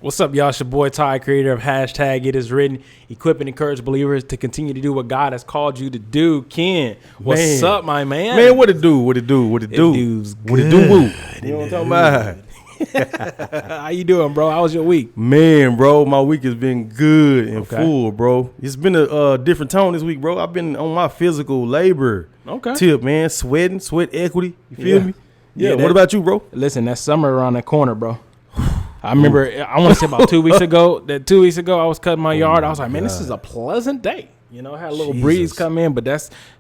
What's up, y'all? It's your boy Ty, creator of #ItIsWritten, equip and encourage believers to continue to do what God has called you to do. Ken, what's up, my man? Man, what it do? What it do? What it do? What it do? Woo? You know what I'm talking about? How you doing, bro? How was your week? Man, bro, my week has been good and full, bro. It's been a different tone this week, bro. I've been on my physical labor tip, man. Sweat equity. You feel me? Yeah. What about you, bro? Listen, that summer around the corner, bro. I remember, I want to say about 2 weeks ago, I was cutting my yard. I was like, man, this is a pleasant day. You know, I had a little breeze come in, but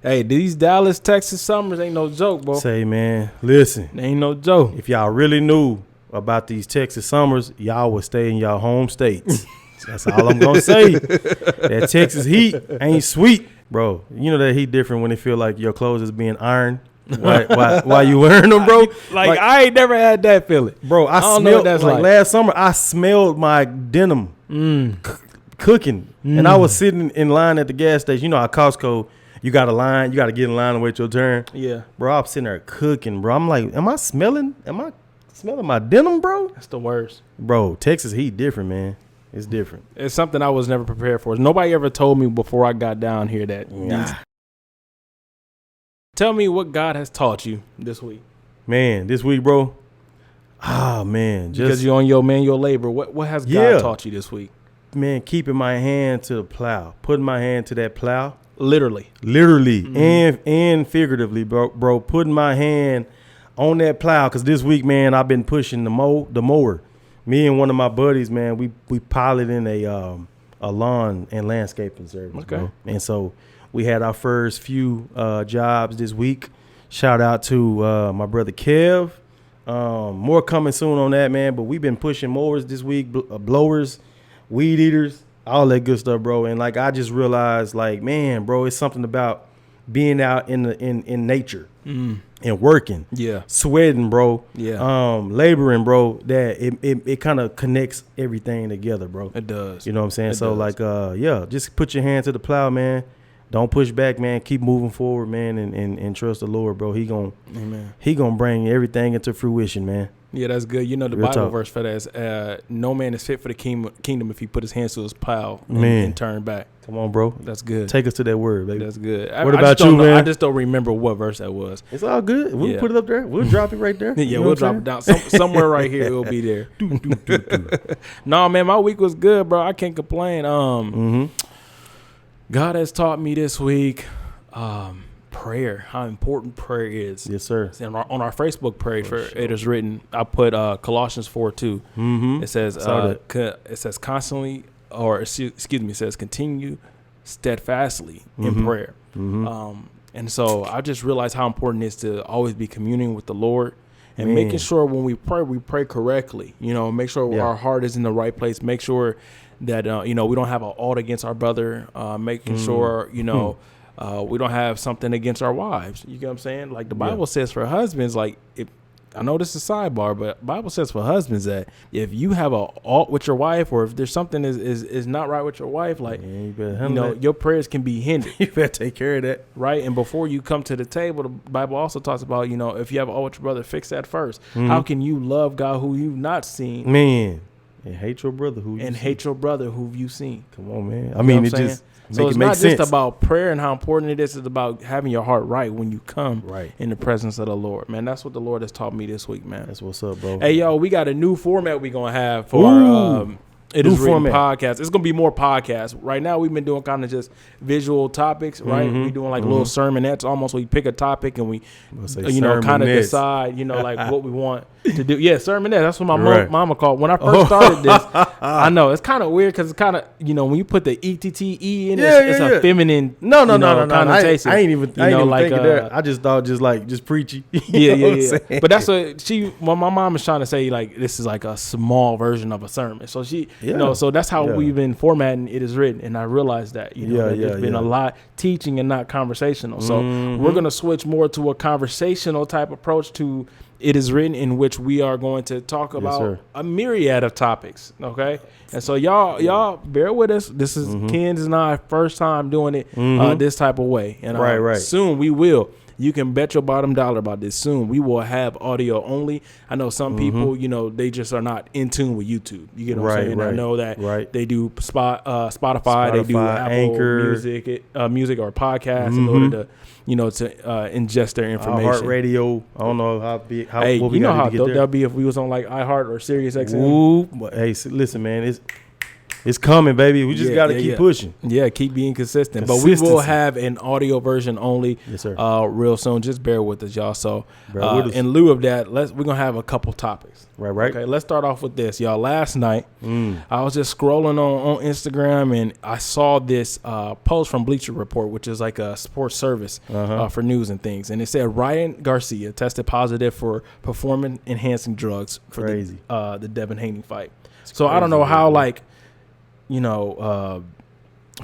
these Dallas, Texas summers ain't no joke, bro. Say, man, listen. They ain't no joke. If y'all really knew about these Texas summers, y'all would stay in y'all home states. That's all I'm going to say. That Texas heat ain't sweet, bro. You know that heat different when it feel like your clothes is being ironed. Why you wearing them, bro? Like I ain't never had that feeling, bro. I smelled last summer. I smelled my denim cooking, and I was sitting in line at the gas station. You know, at Costco, you got a line. You got to get in line and wait your turn. Yeah, bro. I'm sitting there cooking, bro. I'm like, am I smelling my denim, bro? That's the worst, bro. Texas heat different, man. It's different. It's something I was never prepared for. Nobody ever told me before I got down here that. Tell me what God has taught you this week. Man, this week, bro. Man. Because you're on your manual labor. What has God taught you this week? Man, keeping my hand to the plow. Putting my hand to that plow. Literally. And figuratively, bro. Putting my hand on that plow. Because this week, man, I've been pushing the mower. Me and one of my buddies, man, we piloting a lawn and landscaping service. Okay. Bro. And so we had our first few jobs this week. Shout out to my brother Kev. More coming soon on that, man. But we've been pushing mowers this week, blowers, weed eaters, all that good stuff, bro. And like I just realized, like, man, bro, it's something about being out in nature and working, sweating, bro, laboring, bro. That it kind of connects everything together, bro. It does. You know what I'm saying? Just put your hand to the plow, man. Don't push back, man. Keep moving forward, man, and trust the Lord, bro. He gonna bring everything into fruition, man. Yeah, that's good. You know the Bible verse for that is, no man is fit for the kingdom if he put his hands to his plow and turn back. Come on, bro. That's good. Take us to that word, baby. That's good. What about you, man? I just don't remember what verse that was. It's all good. We'll put it up there. We'll drop it right there. We'll drop it down. Somewhere right here, it'll be there. No, man, my week was good, bro. I can't complain. God has taught me this week prayer, how important prayer is. Yes, sir. On our Facebook page It Is Written, I put Colossians 4:2. It says constantly, it says continue steadfastly in prayer. And so I just realized how important it is to always be communing with the Lord and making sure when we pray correctly. You know, make sure our heart is in the right place. Make sure that we don't have an ought against our brother, making sure we don't have something against our wives. You get what I'm saying? Like the Bible says for husbands, like I know this is a sidebar, but Bible says for husbands that if you have a ought with your wife, or if there's something is not right with your wife, like your prayers can be hindered. You better take care of that, right? And before you come to the table, the Bible also talks about if you have an ought with your brother, fix that first. How can you love God who you've not seen? Man. And hate your brother who you've seen. Come on, man. I mean, it's not just about prayer and how important it is. It's about having your heart right when you come in the presence of the Lord, man. That's what the Lord has taught me this week, man. That's what's up, bro. Hey, yo, we got a new format we're going to have for our It Is Written podcast. It's going to be more podcasts. Right now, we've been doing kind of just visual topics, right? We're doing like little sermonettes almost. We pick a topic and we, kind of decide, like what we want to do. Yeah, sermonette. That's what my mama called. When I first started this, I know it's kind of weird because it's kind of, when you put the ETTE in it, it's a feminine connotation. I ain't even thinking that. I just thought just preachy. Yeah. But that's what my mom is trying to say, like, this is like a small version of a sermon. So so that's how we've been formatting It Is Written. And I realized that, there's been a lot teaching and not conversational. So we're going to switch more to a conversational type approach to It Is Written, in which we are going to talk about a myriad of topics. Okay. And so y'all bear with us. This is Ken's and I first time doing it this type of way. And soon we will. You can bet your bottom dollar about this. Soon we will have audio only. I know some people, you know, they just are not in tune with YouTube. You get what I'm saying? I know that they do Spotify, they do Apple Anchor, music or podcasts in order to, you know, to ingest their information. Heart Radio. I don't know how big. Hey, you know how dope that'd be if we was on like iHeart or Sirius XM. Ooh, but hey, listen, man, it's coming, baby. We just got to keep pushing. Yeah, keep being consistent. But we will have an audio version only real soon. Just bear with us, y'all. So in lieu of that, we're going to have a couple topics. Right. Okay, let's start off with this. Y'all, last night, I was just scrolling on Instagram, and I saw this post from Bleacher Report, which is like a sports service for news and things. And it said Ryan Garcia tested positive for performance-enhancing drugs for the Devin Haney fight. So I don't know how, like, you know,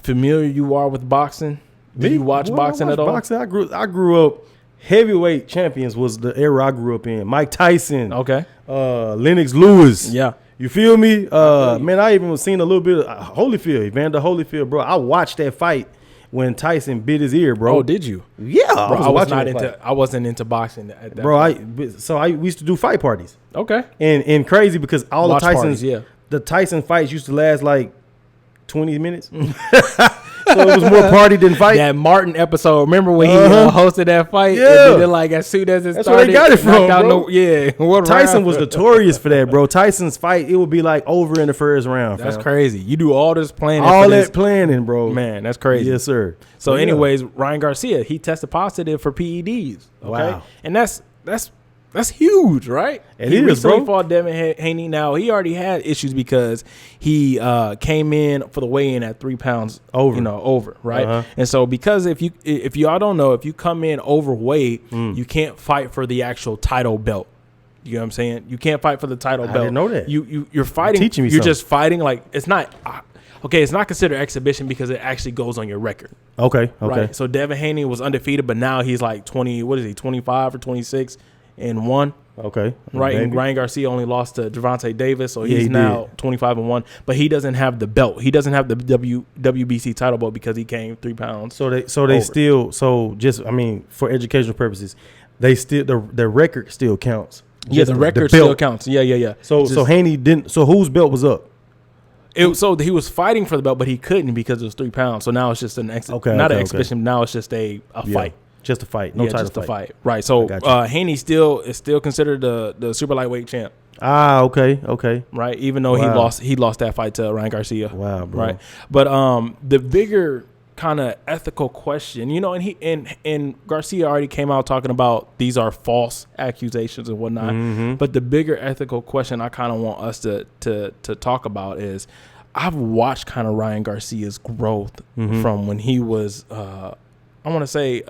familiar you are with boxing. Do you watch boxing at all? Boxing. I grew up. Heavyweight champions was the era I grew up in. Mike Tyson. Okay. Lennox Lewis. Yeah. You feel me? Man, I even seen a little bit of Holyfield, Evander Holyfield, bro. I watched that fight when Tyson bit his ear, bro. Oh, did you? Yeah, bro, I wasn't into boxing at that bro. We used to do fight parties. Okay. And crazy because all Watch the Tyson's parties, the Tyson fights used to last like 20 minutes. So it was more party than fight. That Martin episode, remember when he hosted that fight? Yeah. And then, like, as soon as it That's started, where they got it from, bro. What Tyson round? was notorious for that, bro. Tyson's fight, it would be like over in the first round. That's crazy. You do all this planning. All that planning, bro. Man, that's crazy. Yes, sir. So, anyways, Ryan Garcia, he tested positive for PEDs. Okay? Wow. And that's huge, right? It he is, recently bro. fought Devin Haney. Now, he already had issues because he came in for the weigh-in at 3 pounds over, right? And so because if y'all don't know, if you come in overweight, you can't fight for the actual title belt. You know what I'm saying? You can't fight for the title belt. I didn't know that. You're fighting. You're teaching me something. Just fighting like it's not. Okay, it's not considered exhibition because it actually goes on your record. Okay. Right? So Devin Haney was undefeated, but now he's like 25 or 26 and 1. Okay. Right. And Ryan Garcia only lost to Gervonta Davis, so he's now 25-1. But he doesn't have the belt. He doesn't have the WBC title belt because he came 3 pounds. So they still for educational purposes, they still the record still counts. Yeah, the record still counts. Yeah. So Haney didn't. So whose belt was up? So he was fighting for the belt, but he couldn't because it was 3 pounds. So now it's just an exhibition. Now it's just a fight. Just a fight. No title fight. Right. So Haney is still considered the super lightweight champ. Okay. Right. Even though he lost that fight to Ryan Garcia. Wow, bro. Right. But the bigger kind of ethical question, you know, and Garcia already came out talking about these are false accusations and whatnot. But the bigger ethical question I kind of want us to talk about is I've watched kind of Ryan Garcia's growth from when he was I want to say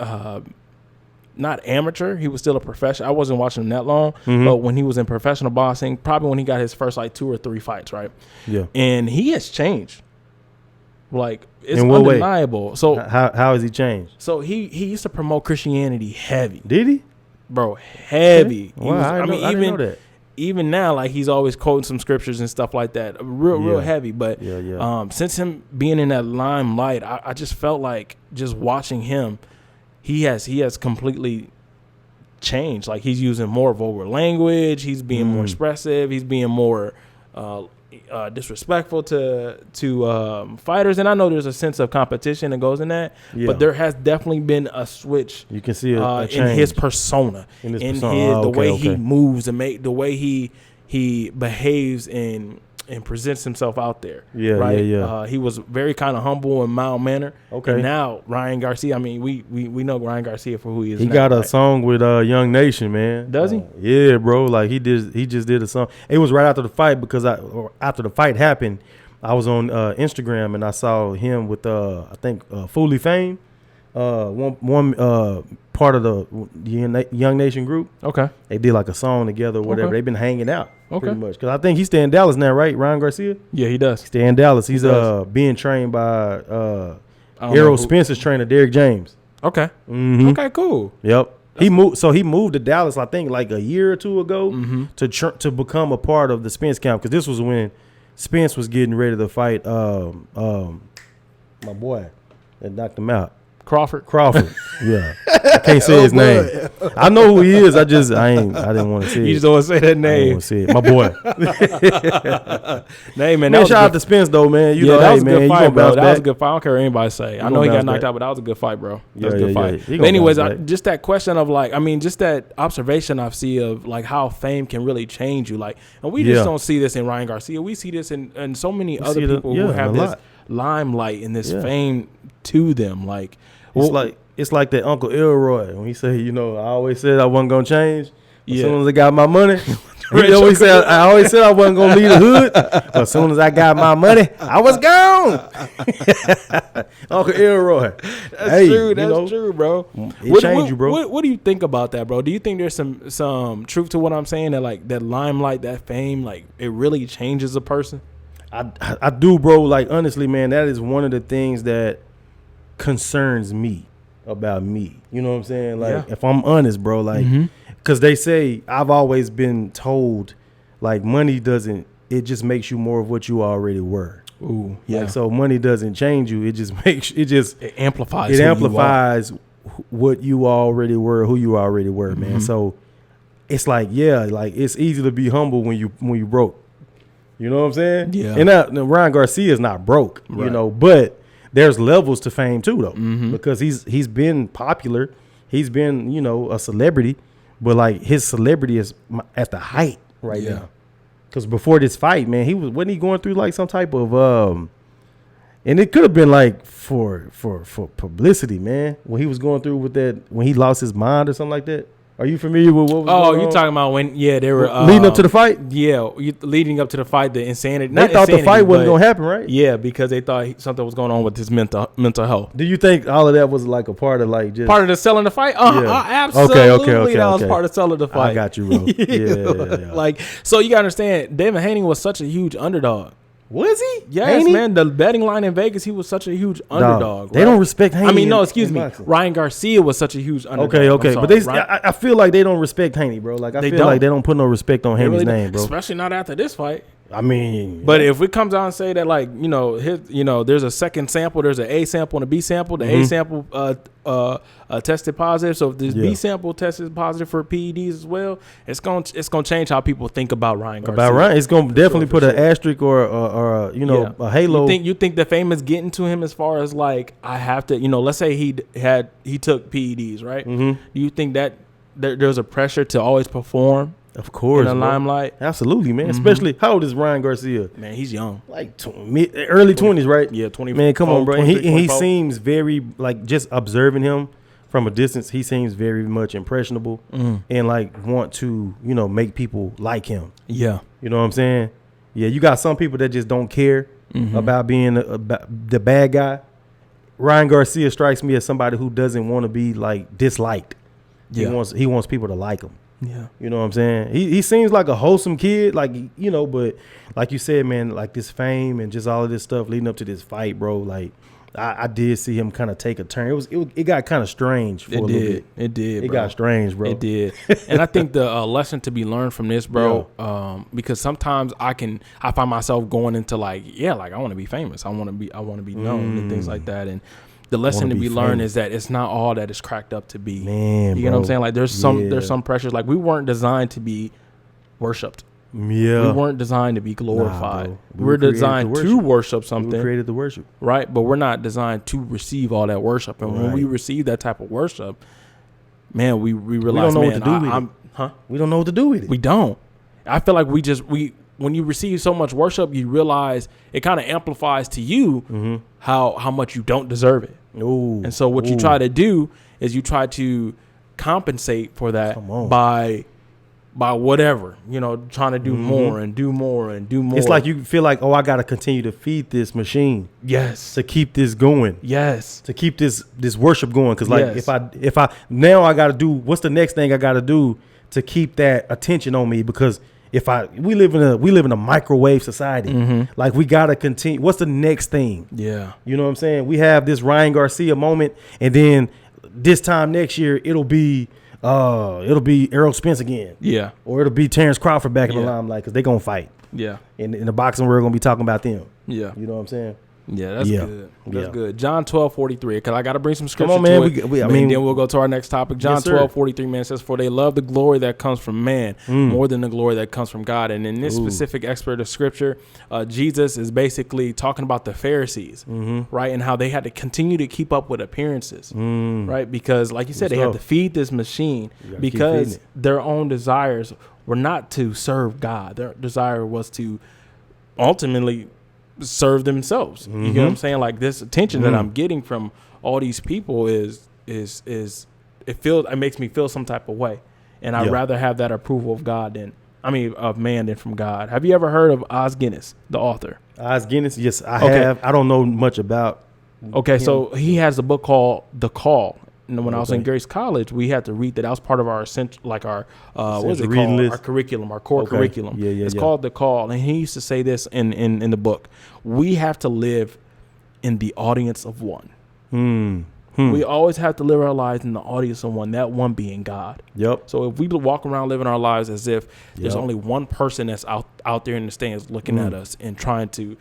not amateur. He was still a professional. I wasn't watching him that long, but when he was in professional boxing, probably when he got his first like 2 or 3 fights, right? Yeah. And he has changed. Like, it's undeniable. Way? So how has he changed? So he used to promote Christianity heavy. Did he? Bro, heavy. Wow, I didn't know that. Even now, like, he's always quoting some scriptures and stuff like that. Real heavy. But since him being in that limelight, I just felt like just watching him, he has completely changed. Like, he's using more vulgar language. He's being more expressive. He's being more disrespectful to fighters. And I know there's a sense of competition that goes in that. Yeah. But there has definitely been a switch. You can see a change in his persona, the way he moves and the way he behaves and presents himself out there. Yeah. He was very kind of humble and mild mannered. Okay. And now Ryan Garcia, I mean, we know Ryan Garcia for who he is. He got a song with Young Nation, man. Does he? Yeah, bro. Like he just did a song. It was right after the fight because after the fight happened, I was on Instagram and I saw him with I think Fully Fame, one part of the Young Nation group. Okay. They did like a song together or whatever. They've been hanging out. Pretty much. Because I think he's staying in Dallas now, right? Ryan Garcia? Yeah, he does. Stay in Dallas. He's being trained by Errol Spence's trainer, Derrick James. Okay. Okay, cool. Yep. He moved to Dallas, I think, like a year or two ago to become a part of the Spence camp. Because this was when Spence was getting ready to fight my boy that knocked him out. Crawford. Yeah. I can't say his name. I know who he is. I didn't want to say it. You just don't want to say that name. I didn't want to say it. My boy. Hey, man. Man, shout out to Spence, though, man. You know, that hey, was a man, good fight, bro. That back. was a good fight. I don't care what anybody say. I know he got knocked out, but that was a good fight, bro. That was a good fight. But anyways, just that question of like, I mean, just that observation I see of like how fame can really change you. Like, and we just don't see this in Ryan Garcia. We see this in so many other people who have this limelight and this fame to them. Like, it's like that Uncle Elroy when he said, you know, I always said I wasn't gonna change. As soon as I got my money, he always said I wasn't gonna leave the hood. But as soon as I got my money, I was gone. Uncle Elroy. That's true. That's true, bro. It changed you, bro. What do you think about that, bro? Do you think there's some truth to what I'm saying? That like that limelight, that fame, like it really changes a person? I do, bro. Like honestly, man, that is one of the things that concerns me about me. You know what I'm saying? Like if I'm honest, bro, like because they say I've always been told like money doesn't, it just makes you more of what you already were. Ooh, yeah. Like, so money doesn't change you. It just it amplifies. It amplifies what you already were, who you already were, man. So it's like, like it's easy to be humble when you broke. You know what I'm saying? Yeah. And Ryan Garcia is not broke, you know, but there's levels to fame too, though, because he's been popular, he's been, you know, a celebrity, but like his celebrity is at the height right now. Because before this fight, man, wasn't he going through like some type of and it could have been like for publicity, man, when he was going through with that, when he lost his mind or something like that. Are you familiar with what was going on? You talking about when, they were... leading up to the fight? Yeah, leading up to the fight, the insanity. They thought the fight wasn't going to happen, right? Yeah, because they thought something was going on with his mental health. Do you think all of that was like a part of like just... Part of the selling the fight? Absolutely. Okay. That was part of selling the fight. I got you, bro. Yeah. Like, so you got to understand, David Haney was such a huge underdog. Was he? Yes, man. The betting line in Vegas, he was such a huge underdog. They don't respect Haney. I mean, no, excuse me. Ryan Garcia was such a huge underdog. Okay. But I feel like they don't respect Haney, bro. Like I feel like they don't put no respect on Haney's name, bro. Especially not after this fight. I mean, but if it comes out and say that, like, there's a second sample, there's an A sample and a B sample. The A sample tested positive, so if this B sample tested positive for PEDs as well, it's gonna change how people think about Ryan Garcia. It's gonna definitely put an asterisk or a halo. You think the fame is getting to him as far as like I have to, let's say he took PEDs, right? Do you think that there's a pressure to always perform? Of course, in the limelight. Absolutely, man. Especially, how old is Ryan Garcia? Man, he's young. Like early 20s, right? Yeah, 20. Man, come on, bro. And he seems very, like, just observing him from a distance, he seems very much impressionable and like want to, make people like him. Yeah. You know what I'm saying? Yeah, you got some people that just don't care about being the bad guy. Ryan Garcia strikes me as somebody who doesn't want to be like disliked. Yeah. He wants people to like him. Yeah. You know what I'm saying? He seems like a wholesome kid, like, but like you said, man, like this fame and just all of this stuff leading up to this fight, bro, like I did see him kind of take a turn. It got kind of strange for a little bit. It did. It got strange, bro. It did. And I think the lesson to be learned from this, bro, because sometimes I find myself going into like I want to be famous. I want to be known and things like that. And the lesson to be learned is that it's not all that it's cracked up to be. Man, you know what I'm saying? Like there's some pressures. Like we weren't designed to be worshipped. Yeah. We weren't designed to be glorified. We're designed to worship something. We created the worship. Right? But we're not designed to receive all that worship. And when we receive that type of worship, man, we realize, we don't know what to do with it. We don't know what to do with it. We don't. I feel like when you receive so much worship, you realize it kind of amplifies to you how much you don't deserve it. Ooh, and so what you try to do is you try to compensate for that by whatever, trying to do more and do more and do more. It's like you feel like, I got to continue to feed this machine. Yes. To keep this going. Yes. To keep this worship going. Because like if I now I got to do, what's the next thing I got to do to keep that attention on me? Because we live in a microwave society. Like we gotta continue. What's the next thing? Yeah. You know what I'm saying? We have this Ryan Garcia moment, and then this time next year it'll be Errol Spence again. Yeah. Or it'll be Terrence Crawford back in the limelight because they're gonna fight. Yeah. In the boxing world, we're gonna be talking about them. Yeah. You know what I'm saying? Yeah, that's good. That's good. John 12:43. Because I got to bring some scripture Come on, man. to it. Then we'll go to our next topic. John 12:43, man, says, "For they love the glory that comes from man more than the glory that comes from God." And in this specific expert of scripture, Jesus is basically talking about the Pharisees, right? And how they had to continue to keep up with appearances, right? Because, like you said, they had to feed this machine because their own desires were not to serve God. Their desire was to ultimately serve themselves. You get what I'm saying? Like, this attention that I'm getting from all these people it makes me feel some type of way. And I'd rather have that approval of of man than from God. Have you ever heard of Os Guinness, the author? Os Guinness? Yes, I have. I don't know much about him. So he has a book called The Call. And when I was in Grace College, we had to read that. That was part of our essential, like our what's it called? Our curriculum, our core curriculum. It's called The Call. And he used to say this in the book: we have to live in the audience of one. We always have to live our lives in the audience of one. That one being God. Yep. So if we walk around living our lives as if there's only one person that's out there in the stands looking at us and trying to,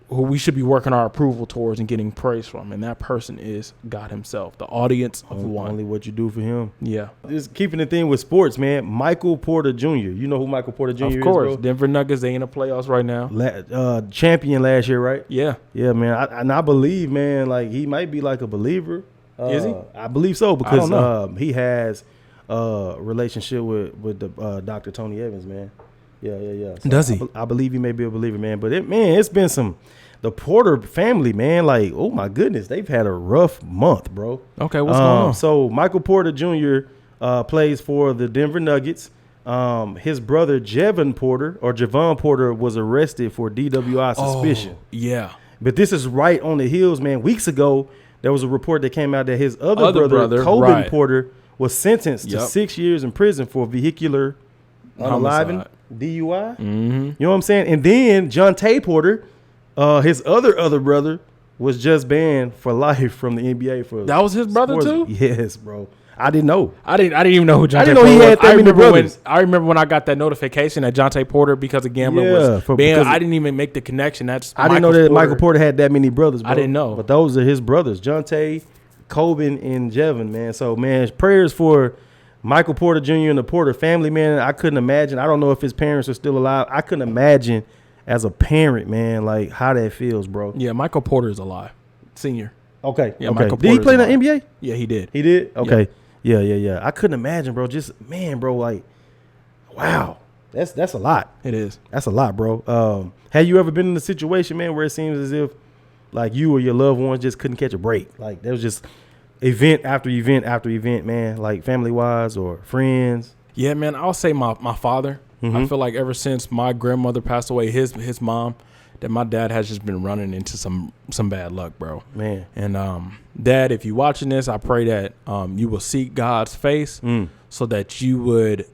who we should be working our approval towards and getting praise from, and that person is God himself, the audience of one. Only what you do for him. Yeah. Just keeping the thing with sports, man. Michael Porter Jr. You know who Michael Porter Jr. is, Of course. bro? Denver Nuggets, they in the playoffs right now. Champion last year, right? Yeah. Yeah, man. I believe, man, like he might be like a believer. Is he? I believe so because he has a relationship with the Dr. Tony Evans, man. Yeah. So Does he? I believe he may be a believer, man. But it's been the Porter family, man. Like, oh my goodness, they've had a rough month, bro. Okay, what's going on? So Michael Porter Jr. Plays for the Denver Nuggets. His brother Javon Porter was arrested for DWI suspicion. Yeah. But this is right on the heels, man. Weeks ago, there was a report that came out that his other brother Coben Porter, was sentenced to 6 years in prison for vehicular unaliving. DUI. You know what I'm saying? And then Jonte Porter, his other brother, was just banned for life from the NBA for that was his brother too. Yes, bro. I didn't know. I didn't even know who Jonte Porter was. I didn't know he had that many brothers. I remember when I got that notification that Jonte Porter, because of gambling, was banned. I didn't even make the connection. I didn't know that Michael Porter had that many brothers, bro. I didn't know. But those are his brothers, Jonte, Coben, and Javon, man. So, man, prayers for Michael Porter Jr. and the Porter family, man. I couldn't imagine. I don't know if his parents are still alive. I couldn't imagine as a parent, man, like how that feels, bro. Yeah, Michael Porter is alive. Senior. Okay. Yeah, okay. Michael Did he play in the NBA? Yeah, he did. He did? Okay. Yeah. I couldn't imagine, bro. Just, man, bro, like, wow. That's a lot. It is. That's a lot, bro. Have you ever been in a situation, man, where it seems as if, like, you or your loved ones just couldn't catch a break? Like, there was just event after event after event, man, like family-wise or friends? Yeah, man, I'll say my father. I feel like ever since my grandmother passed away, his mom, that my dad has just been running into some bad luck, bro. Man. And Dad, if you're watching this, I pray that you will seek God's face so that you would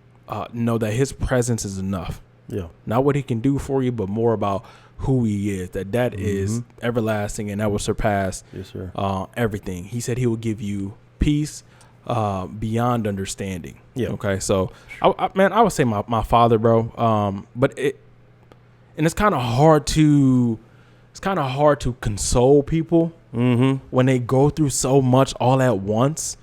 know that his presence is enough. Yeah. Not what he can do for you, but more about who he is, that is everlasting and that will surpass everything. He said he will give you peace beyond understanding. Yeah. Okay. So, I would say my father, bro. But it's kind of hard to console people when they go through so much all at once.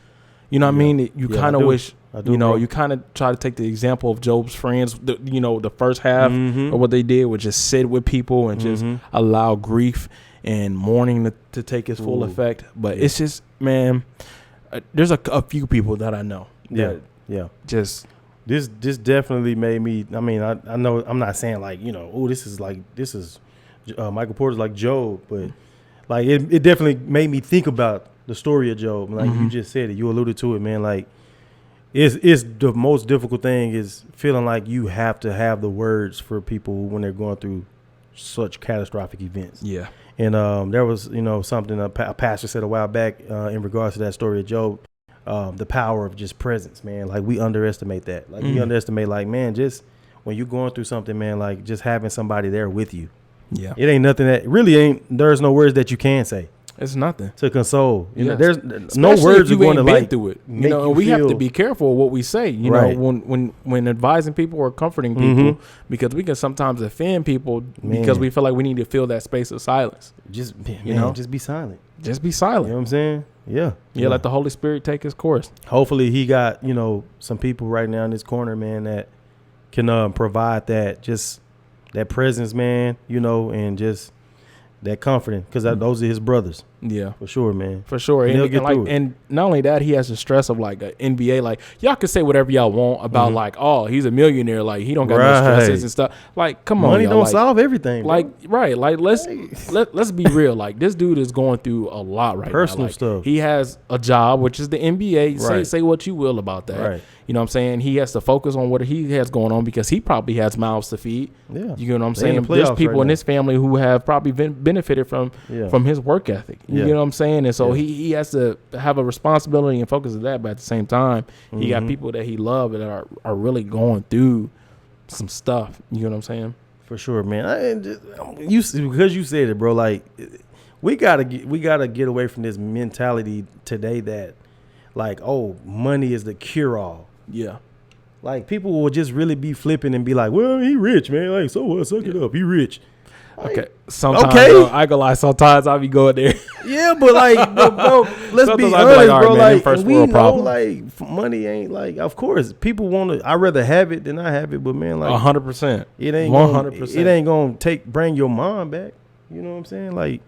You know what I mean? You kind of wish. You kind of try to take the example of Job's friends. The first half of what they did was just sit with people and just allow grief and mourning to take its full effect. But it's just, man, there's a few people that I know. Just this definitely made me. I mean, I know I'm not saying like this is Michael Porter's like Job, but like it definitely made me think about the story of Job. Like you just said it, you alluded to it, man. Like. It's the most difficult thing is feeling like you have to have the words for people when they're going through such catastrophic events. Yeah. And there was, something a pastor said a while back in regards to that story of Job, the power of just presence, man. Like we underestimate that. Like we underestimate, like, man, just when you're going through something, man, like just having somebody there with you. Yeah. It ain't nothing that really there's no words that you can say. It's nothing to console. You know, Yes. there's no words are going to like through it. You know, and we have to be careful what we say. You Right. know, when advising people or comforting people, because we can sometimes offend people because we feel like we need to fill that space of silence. Just just be silent. Just be silent. You know what I'm saying? Yeah. Let the Holy Spirit take his course. Hopefully he got, you know, some people right now in this corner, man, that can provide that presence, man, you know, and just that comforting, because those are his brothers. Yeah, for sure, man. For sure. And not only that, he has the stress of like an NBA. Like, y'all can say whatever y'all want about like, oh, he's a millionaire. Like, he don't got no stresses and stuff. Like, come on, money don't solve everything. Like, bro. Right? Like, let's be real. Like, this dude is going through a lot right now. Personal like, stuff. He has a job, which is the NBA. Right. Say what you will about that. Right. You know what I'm saying? He has to focus on what he has going on because he probably has mouths to feed. Yeah. You know what I'm saying? There's people in his family who have probably benefited from his work ethic. You know what I'm saying? And so he has to have a responsibility and focus on that. But at the same time, he got people that he loves that are really going through some stuff. You know what I'm saying? For sure, man. Because you said it, bro. Like, we gotta get away from this mentality today that, like, oh, money is the cure all. Yeah. Like, people will just really be flipping and be like, well, he rich, man. Like, so what? Suck it up. He rich. Like, okay. Sometimes, bro, I ain't gonna lie. Sometimes I'll be going there. Yeah, but like, bro, let's be honest, bro. Like, we know, like, money ain't like. Of course, people want to. I'd rather have it than I have it. But man, like, 100%. It ain't 100%. It ain't gonna bring your mom back. You know what I'm saying? Like,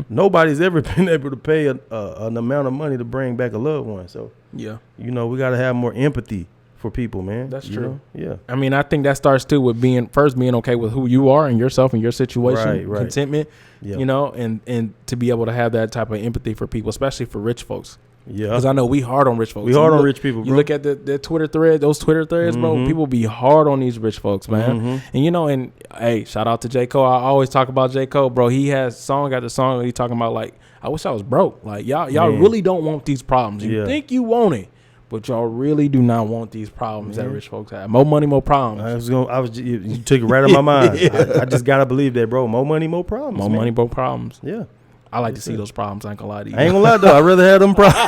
nobody's ever been able to pay an amount of money to bring back a loved one. So yeah, you know, we gotta have more empathy for people, man. That's true. Yeah. I mean, I think that starts too with being okay with who you are and yourself and your situation, right. contentment, you know, and to be able to have that type of empathy for people, especially for rich folks. Yeah. Because I know we hard on rich folks. We hard on rich people, bro. You look at the Twitter thread, those Twitter threads, bro, people be hard on these rich folks, man. And, you know, and, hey, shout out to J. Cole. I always talk about J. Cole, bro. He has song after song that he talking about, like, I wish I was broke. Like, y'all really don't want these problems. You think you want it, but y'all really do not want these problems that rich folks have. More money, more problems. You took it right on my mind. I just gotta believe that, bro. More money, more problems. More money, more problems. Yeah. I like to see those problems. I ain't gonna lie to you. I ain't gonna lie though. I'd rather have them problems.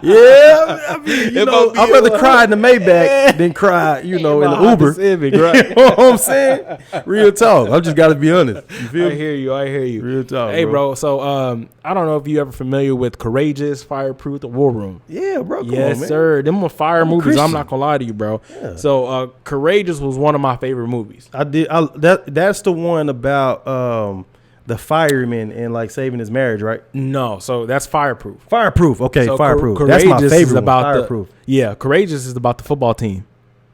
Yeah, I mean, you know, I'd rather cry in the Maybach than cry, you know, in the Uber. Civic, right? You know what I'm saying? Real talk. I just gotta be honest. You feel me? I hear you. Real talk. Hey, bro. So, I don't know if you ever familiar with Courageous, Fireproof, The War Room. Yeah, bro. Come yes, on, man. sir. Them were fire movies. Christian. I'm not gonna lie to you, bro. Yeah. So, Courageous was one of my favorite movies. That's the one about the fireman and like saving his marriage, right? No, so that's Fireproof. Fireproof, okay, so Fireproof. Courageous that's my favorite. Is about Fireproof. Courageous is about the football team.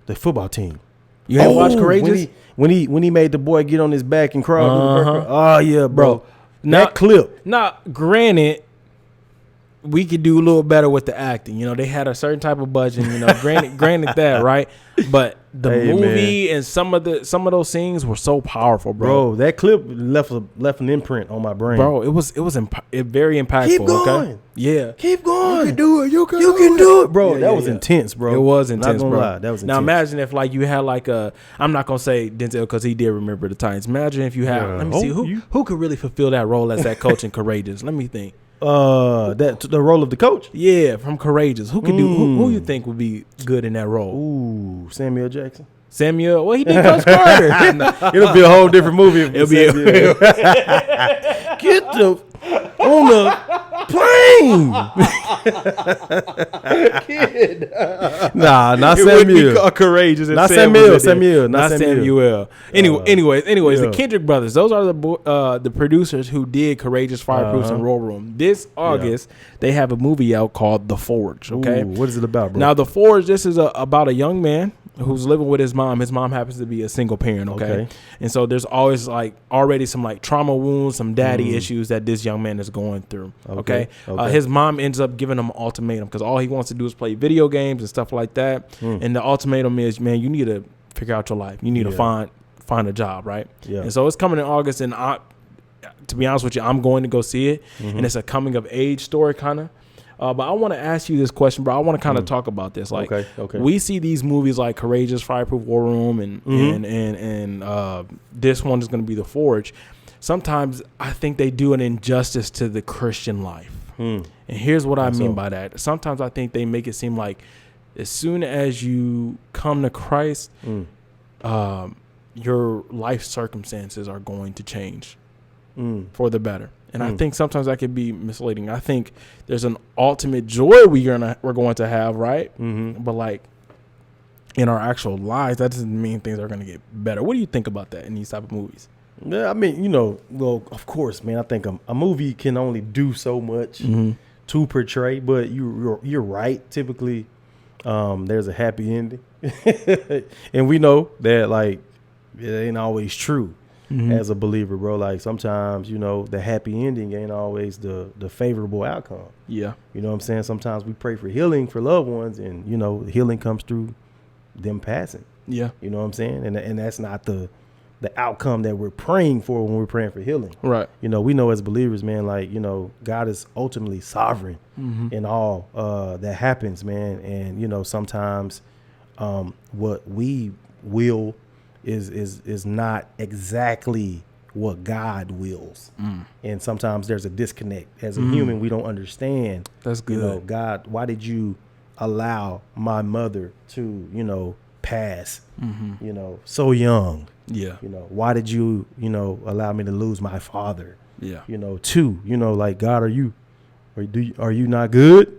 The football team. You haven't watched Courageous? When he made the boy get on his back and crawl. Oh yeah, bro. Now, that clip. Now, granted, we could do a little better with the acting. You know, they had a certain type of budget. You know, granted that, right? But the movie and some of those scenes were so powerful, bro. That clip left an imprint on my brain, bro. It was very impactful. Keep going, okay? Yeah. Keep going. You can do it. You can do it, bro. That was intense, bro. It was intense, not gonna bro. lie. That was intense. Now imagine if like you had like I'm not gonna say Denzel because he did remember the Titans. Imagine if you had. Let me see who could really fulfill that role as that coach in Courageous. Let me think. The role of the coach. Yeah, from Courageous. Who could do? Who you think would be good in that role? Ooh, Samuel Jackson. Well, he did Coach Carter. It'll be a whole different movie. It'll be get on the plane. Kid. Not Samuel. Courageous. Not Samuel. Not Samuel. Anyways, the Kendrick brothers. Those are the producers who did Courageous, Fireproof, and War Room. This August, they have a movie out called The Forge. Okay, ooh, what is it about, bro? Now, The Forge. This is about a young man who's living with his mom. His mom happens to be a single parent, okay? And so there's always like already some like trauma wounds, some daddy issues that this young man is going through, okay? His mom ends up giving him an ultimatum because all he wants to do is play video games and stuff like that. And the ultimatum is, man, you need to figure out your life. You need to find a job, right? Yeah. And so it's coming in August, and to be honest with you, I'm going to go see it. And it's a coming of age story kind of. But I want to ask you this question, bro. I want to kind of talk about this. Like, okay. We see these movies like Courageous, Fireproof War Room, and this one is going to be The Forge. Sometimes I think they do an injustice to the Christian life. And here's what I mean by that. Sometimes I think they make it seem like as soon as you come to Christ, your life circumstances are going to change for the better. And I think sometimes that can be misleading. I think there's an ultimate joy we're going to have, right? But like in our actual lives, that doesn't mean things are going to get better. What do you think about that in these type of movies? Yeah, I mean, well, of course, man. I think a movie can only do so much to portray, but you're right. Typically, there's a happy ending, and we know that like it ain't always true. As a believer, bro, like sometimes, the happy ending ain't always the favorable outcome. Yeah. You know what I'm saying? Sometimes we pray for healing for loved ones and, healing comes through them passing. Yeah. You know what I'm saying? And that's not the outcome that we're praying for when we're praying for healing. Right. We know as believers, man, like, God is ultimately sovereign in all that happens, man. And, sometimes what we will is not exactly what God wills. And sometimes there's a disconnect. As a human, we don't understand. That's good. God, why did you allow my mother to, pass, so young? Yeah. Why did you, allow me to lose my father? Yeah. Like, God, are you not good?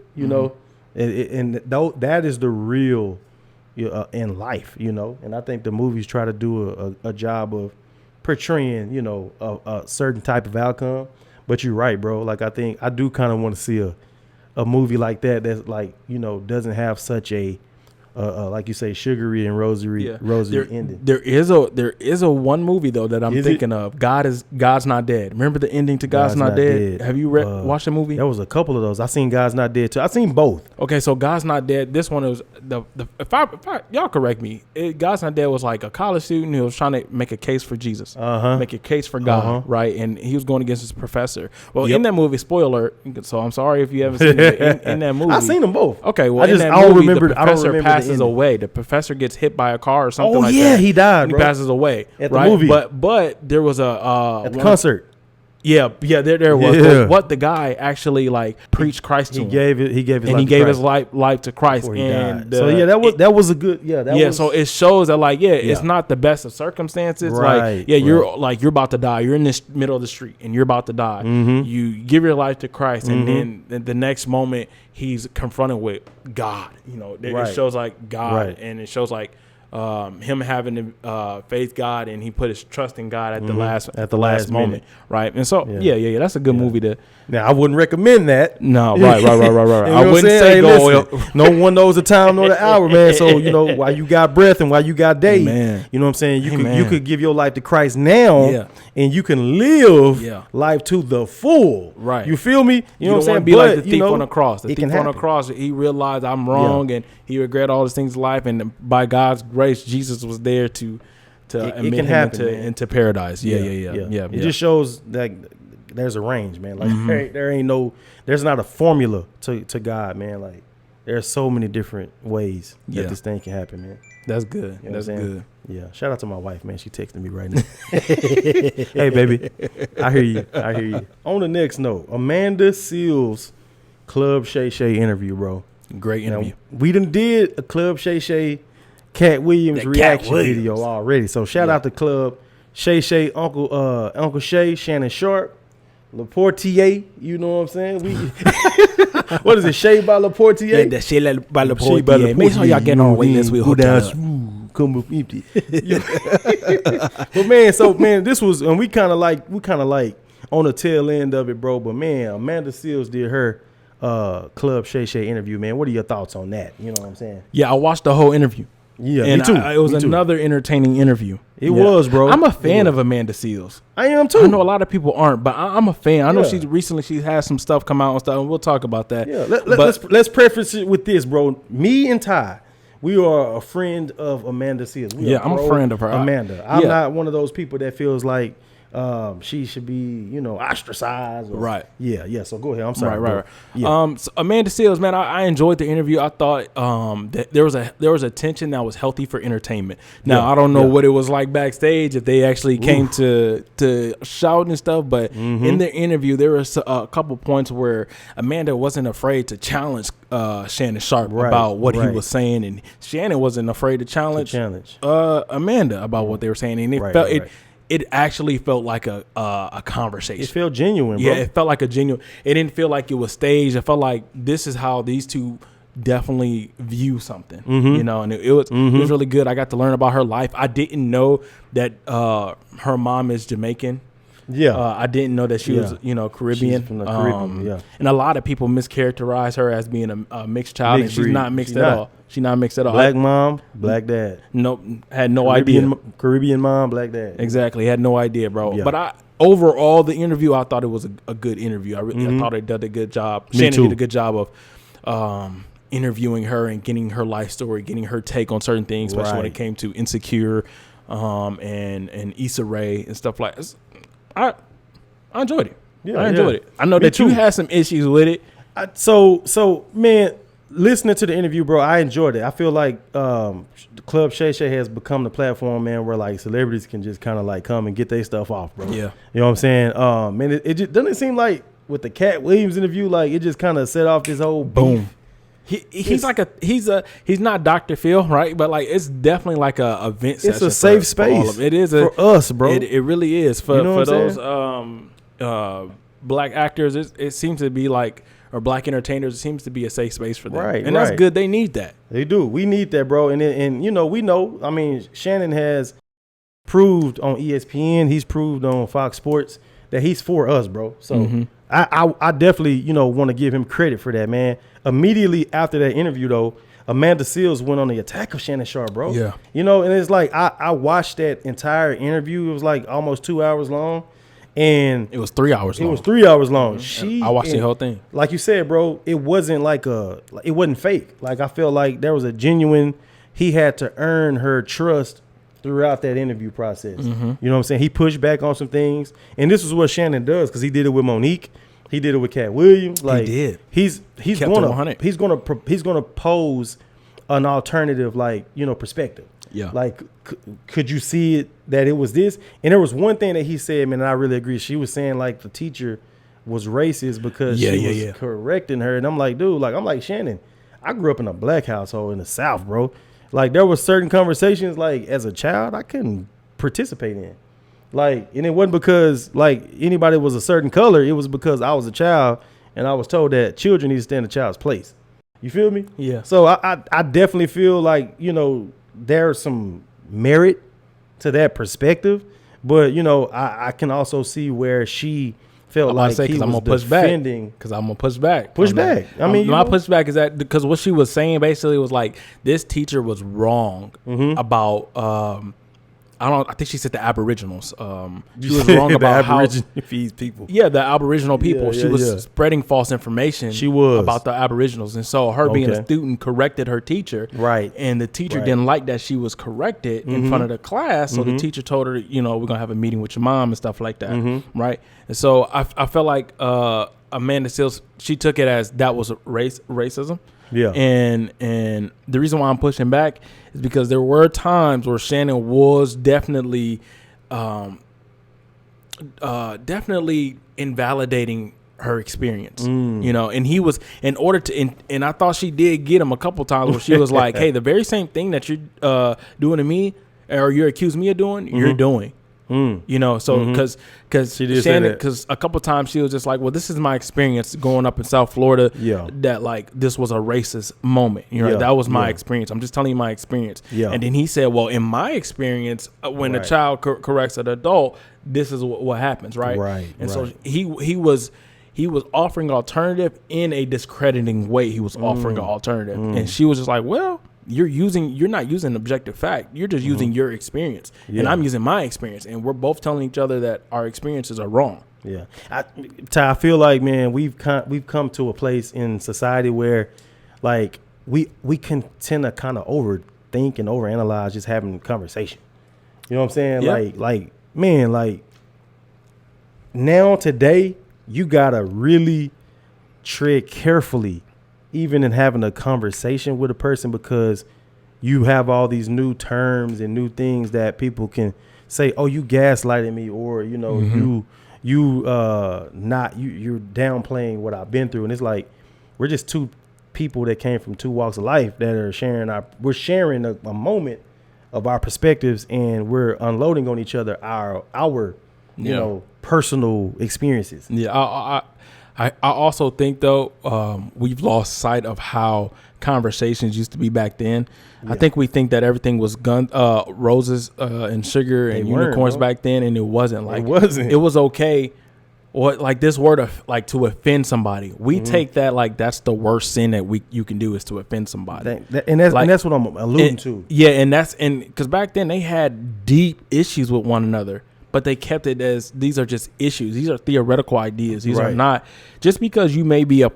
And that is the real in life, and I think the movies try to do a job of portraying, a certain type of outcome. But you're right, bro. Like, I think I do kind of want to see a movie like that's like, doesn't have such a like you say, sugary and rosy ending. There is a one movie though that I'm thinking of. God's Not Dead. Remember the ending to God's Not Dead? Have you watched the movie? There was a couple of those. I seen God's Not Dead too. I seen both. Okay, so God's Not Dead. This one was if I y'all correct me. God's Not Dead was like a college student who was trying to make a case for Jesus, make a case for God, right? And he was going against his professor. Well, in that movie, spoiler. So I'm sorry if you haven't seen it in that movie. I seen them both. Okay, well, I don't remember. The professor passes away. The professor gets hit by a car or something like that. Oh yeah, he died. And he passes away at the movie. But there was at the concert. Yeah, there was. Yeah. What the guy actually like preached Christ to him. He gave his life to Christ. And so that was a good so it shows that like it's not the best of circumstances. Right. Like you're about to die. You're in this middle of the street and you're about to die. You give your life to Christ, and then the next moment he's confronted with God. It shows like God, and it shows like him having faith God, and he put his trust in God at the last moment, right? And so that's a good movie to. Now I wouldn't recommend that. No, right. I wouldn't say go. No one knows the time nor the hour, man. So while you got breath and while you got day, man. You know what I'm saying. You could give your life to Christ now, and you can live life to the full. Right. You feel me? You know what I'm saying. Be like the thief on the cross. The thief on the cross. He realized I'm wrong, and he regret all these things in life, and by God's grace, Jesus was there to admit him into paradise. Yeah. It just shows that there's a range, man. Like there's not a formula to God, man. Like there's so many different ways that this thing can happen, man. That's good. That's good. Yeah. Shout out to my wife, man. She texting me right now. Hey, baby. I hear you. On the next note, Amanda Seales Club Shay interview, bro. Great interview. Now, we done did a Club Shay Cat Williams reaction video already. So shout out to Club Shay, Uncle Shay, Shannon Sharpe, Laportier. You know what I'm saying? What is it? Shay by Laportier? Yeah, Shay by Laportier. Make sure y'all get on wait list. We'll go down smooth. Come up empty. But man, this was, and we kind of like on the tail end of it, bro. But man, Amanda Seales did her Club Shay interview, man. What are your thoughts on that? You know what I'm saying? Yeah, I watched the whole interview. Yeah, and me too. It was another entertaining interview. It was, bro. I'm a fan of Amanda Seales. I am too. I know a lot of people aren't, but I'm a fan. I know she's had some stuff come out and stuff, and we'll talk about that. Yeah, let's preface it with this, bro. Me and Ty, we are a friend of Amanda Seales. I'm a friend of her. Amanda. I'm not one of those people that feels like she should be, ostracized. Or, right. Yeah. So go ahead. I'm sorry. Right. Yeah. So Amanda Seales, man, I enjoyed the interview. I thought that there was a tension that was healthy for entertainment. Now I don't know what it was like backstage, if they actually came to shout and stuff, but in the interview there was a couple points where Amanda wasn't afraid to challenge Shannon Sharpe about what he was saying, and Shannon wasn't afraid to challenge Amanda about what they were saying, and it actually felt like a conversation. It felt genuine, bro. Yeah, it felt like a genuine. It didn't feel like it was staged. It felt like this is how these two definitely view something, and it was really good. I got to learn about her life. I didn't know that her mom is Jamaican. Yeah, I didn't know that she was, Caribbean. She's from the Caribbean, and a lot of people mischaracterize her as being a mixed child, and she's not mixed at all. She's not mixed at all. Black mom, black dad. Nope, had no idea. Caribbean mom, black dad. Exactly, had no idea, bro. Yeah. But overall, the interview, I thought it was a good interview. I thought it did a good job. Shannon did a good job of interviewing her and getting her life story, getting her take on certain things, especially when it came to Insecure and Issa Rae and stuff like that. I enjoyed it. Yeah, I enjoyed it. I know that you had some issues with it. So man, listening to the interview, bro, I enjoyed it. I feel like Club Shay has become the platform, man, where like celebrities can just kind of like come and get their stuff off, bro. Yeah, you know what I'm saying? Man, it just doesn't seem like with the Cat Williams interview, like it just kind of set off this whole boom. He's not Dr. Phil, right? But like it's definitely like a event session. It's a safe space. It is for us, bro. It really is for those black actors. It seems to be like, or black entertainers. It seems to be a safe space for them, and that's good. They need that. They do. We need that, bro. And we know. I mean, Shannon has proved on ESPN. He's proved on Fox Sports that he's for us, bro. So I definitely want to give him credit for that, man. Immediately after that interview, though, Amanda Seales went on the attack of Shannon Sharpe, bro. Yeah. And it's like I watched that entire interview. It was like almost 2 hours long. And it was 3 hours long. It was 3 hours long. I watched the whole thing. Like you said, bro, it wasn't like it wasn't fake. Like I felt like there was a genuine, he had to earn her trust throughout that interview process. You know what I'm saying? He pushed back on some things. And this is what Shannon does, because he did it with Monique. He did it with Cat Williams. Like, he did. He's gonna pose an alternative, perspective. Yeah. Like, could you see it that it was this? And there was one thing that he said, man, and I really agree. She was saying like the teacher was racist because she was correcting her, and I'm like, dude, Shannon, I grew up in a black household in the South, bro. Like there was certain conversations like as a child I couldn't participate in. Like, and it wasn't because like anybody was a certain color. It was because I was a child and I was told that children need to stand in a child's place. You feel me? Yeah. So I definitely feel like, there's some merit to that perspective. But, I can also see where she felt like he was defending. Because I'm going to push back. Push back. I mean, my pushback is that because what she was saying basically was like this teacher was wrong about I think she said the Aboriginals. She was wrong about how feeds people. Yeah, the Aboriginal people. She was spreading false information. She was about the Aboriginals, and so her being a student corrected her teacher. Right, and the teacher didn't like that she was corrected in front of the class. So the teacher told her, we're gonna have a meeting with your mom and stuff like that. Right, and so I felt like Amanda Seales, she took it as that was racism. Yeah, and the reason why I'm pushing back is because there were times where Shannon was definitely invalidating her experience, and he was in order to, and I thought she did get him a couple times where she was like, hey, the very same thing that you're doing to me or you're accusing me of doing, you're doing. So because Shannon, because a couple times she was just like, well, this is my experience growing up in South Florida. That like this was a racist moment. That was my experience. I'm just telling you my experience. And then he said, well, in my experience, when a child corrects an adult, this is what happens, right? And so he was offering an alternative in a discrediting way. He was offering an alternative, and she was just like, well, you're not using objective fact. You're just using your experience, and I'm using my experience, and we're both telling each other that our experiences are wrong. Yeah, I feel like, man, we've come to a place in society where, like, we can tend to kind of overthink and overanalyze just having a conversation. You know what I'm saying? Yeah. Like, man, like, now today, you gotta really tread carefully, even in having a conversation with a person, because you have all these new terms and new things that people can say, oh, you gaslighting me, or you know, you're downplaying what I've been through. And it's like, we're just two people that came from two walks of life that are sharing a moment of our perspectives, and we're unloading on each other our you know, personal experiences. Yeah, I also think though, we've lost sight of how conversations used to be back then. Yeah. I think we think that everything was roses and sugar and unicorns back then, and it wasn't. Like, it was okay. Or like this word of like to offend somebody, we take that like that's the worst sin that you can do is to offend somebody, and that's what I'm alluding to. Yeah, and because back then they had deep issues with one another, but they kept it as these are just issues. These are theoretical ideas. These are not, just because you may be a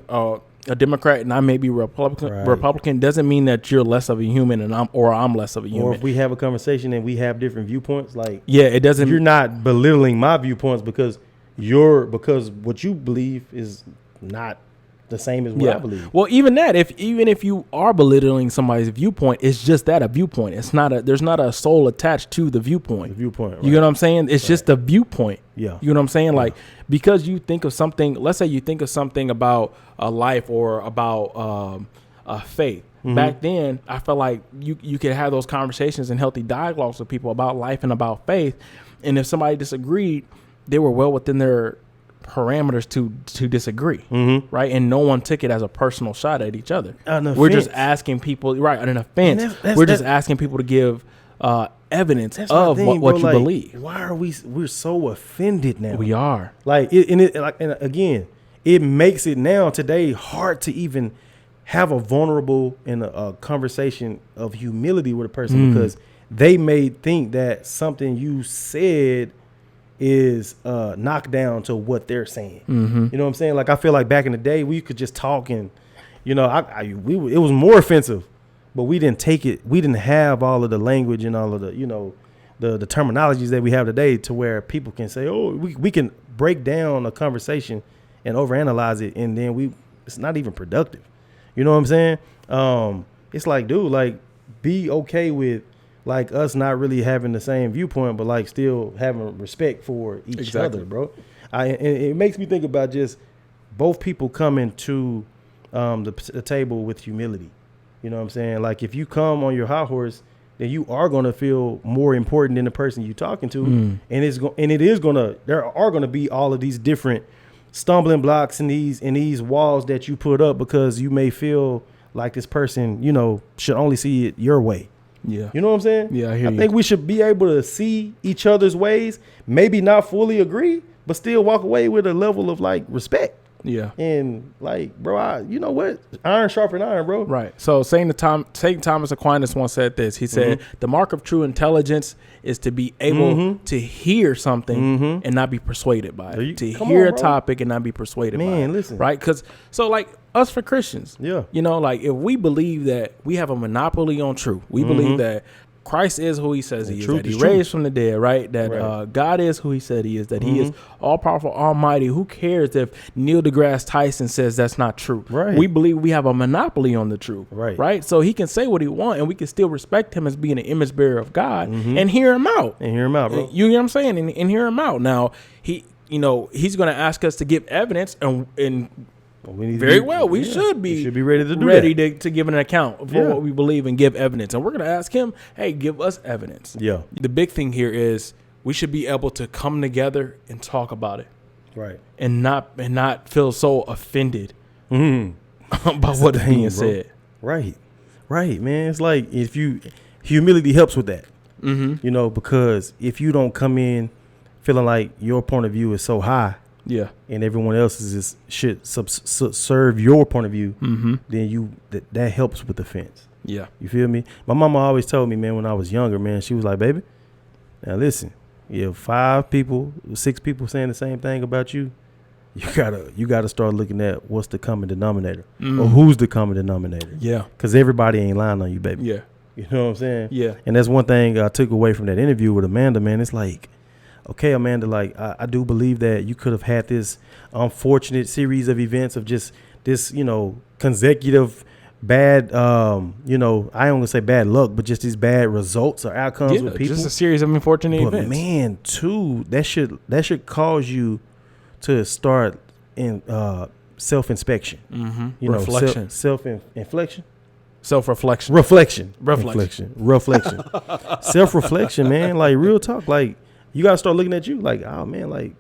Democrat and I may be Republican doesn't mean that you're less of a human and I'm less of a human. Or if we have a conversation and we have different viewpoints, like it doesn't. You're not belittling my viewpoints because what you believe is not the same as what I believe. Well, even if you are belittling somebody's viewpoint, it's just that, a viewpoint. It's not there's not a soul attached to the viewpoint. Right. You know what I'm saying? It's just a viewpoint. Yeah. You know what I'm saying? Like, because you think of something, let's say you think of something about a life or about a faith. Back then, I felt like you could have those conversations and healthy dialogues with people about life and about faith. And if somebody disagreed, they were well within their parameters to disagree, right? And no one took it as a personal shot at each other. We're just asking people, an offense. We're just asking people to give evidence of what you believe. Why are we're so offended now? We are. Like, and again, it makes it now today hard to even have a vulnerable and a conversation of humility with a person, because they may think that something you said is knocked down to what they're saying. You know what I'm saying? Like, I feel like back in the day we could just talk, and you know, it was more offensive, but we didn't take it. We didn't have all of the language and all of the, you know, the terminologies that we have today, to where people can say, oh, we can break down a conversation and overanalyze it, and then it's not even productive. You know what I'm saying? It's like, dude, like, be okay with like us not really having the same viewpoint, but like still having respect for each other, bro. And it makes me think about just both people coming to the table with humility. You know what I'm saying? Like, if you come on your high horse, then you are going to feel more important than the person you're talking to. And there are going to be all of these different stumbling blocks and these walls that you put up, because you may feel like this person, you know, should only see it your way. Yeah. You know what I'm saying? Yeah, I think we should be able to see each other's ways, maybe not fully agree, but still walk away with a level of like respect. Yeah. And like, bro, you know what? Iron sharpen iron, bro. Right. So St. Thomas Aquinas once said this. He said, the mark of true intelligence is to be able to hear something and not be persuaded by it. To hear a topic and not be persuaded by it. Man, listen. Right? Because, so like us for Christians, you know, like if we believe that we have a monopoly on truth, we believe that Christ is who he says he is, that he raised from the dead, right? That God is who he said he is, that he is all-powerful, almighty. Who cares if Neil deGrasse Tyson says that's not true? Right. We believe we have a monopoly on the truth, right? So he can say what he wants, and we can still respect him as being an image bearer of God and hear him out. And hear him out, bro. You know what I'm saying? And hear him out. Now, he's going to ask us to give evidence, and we should be ready to do to give an account of what we believe and give evidence. And we're going to ask him, hey, give us evidence. Yeah. The big thing here is we should be able to come together and talk about it. Right. And not feel so offended about what is being said. Right. Right, man. It's like, humility helps with that. You know, because if you don't come in feeling like your point of view is so high, and everyone else's should serve your point of view, then that helps with the fence. Yeah. You feel me? My mama always told me, man, when I was younger, man, she was like, baby, now listen, if 6 people saying the same thing about you, you gotta start looking at what's the common denominator, or who's the common denominator. Yeah. Because everybody ain't lying on you, baby. Yeah. You know what I'm saying? Yeah. And that's one thing I took away from that interview with Amanda, man. It's like, okay, Amanda, like I do believe that you could have had this unfortunate series of events of just this, consecutive bad, I don't want to say bad luck, but just these bad results or outcomes with people. Just a series of unfortunate events. But man, too, that should cause you to start in self-inspection. Mm-hmm. Reflection. Self-inflection. Self-reflection. Reflection. Reflection. Self-reflection, man. Like, real talk. Like, you got to start looking at you like, oh, man, like,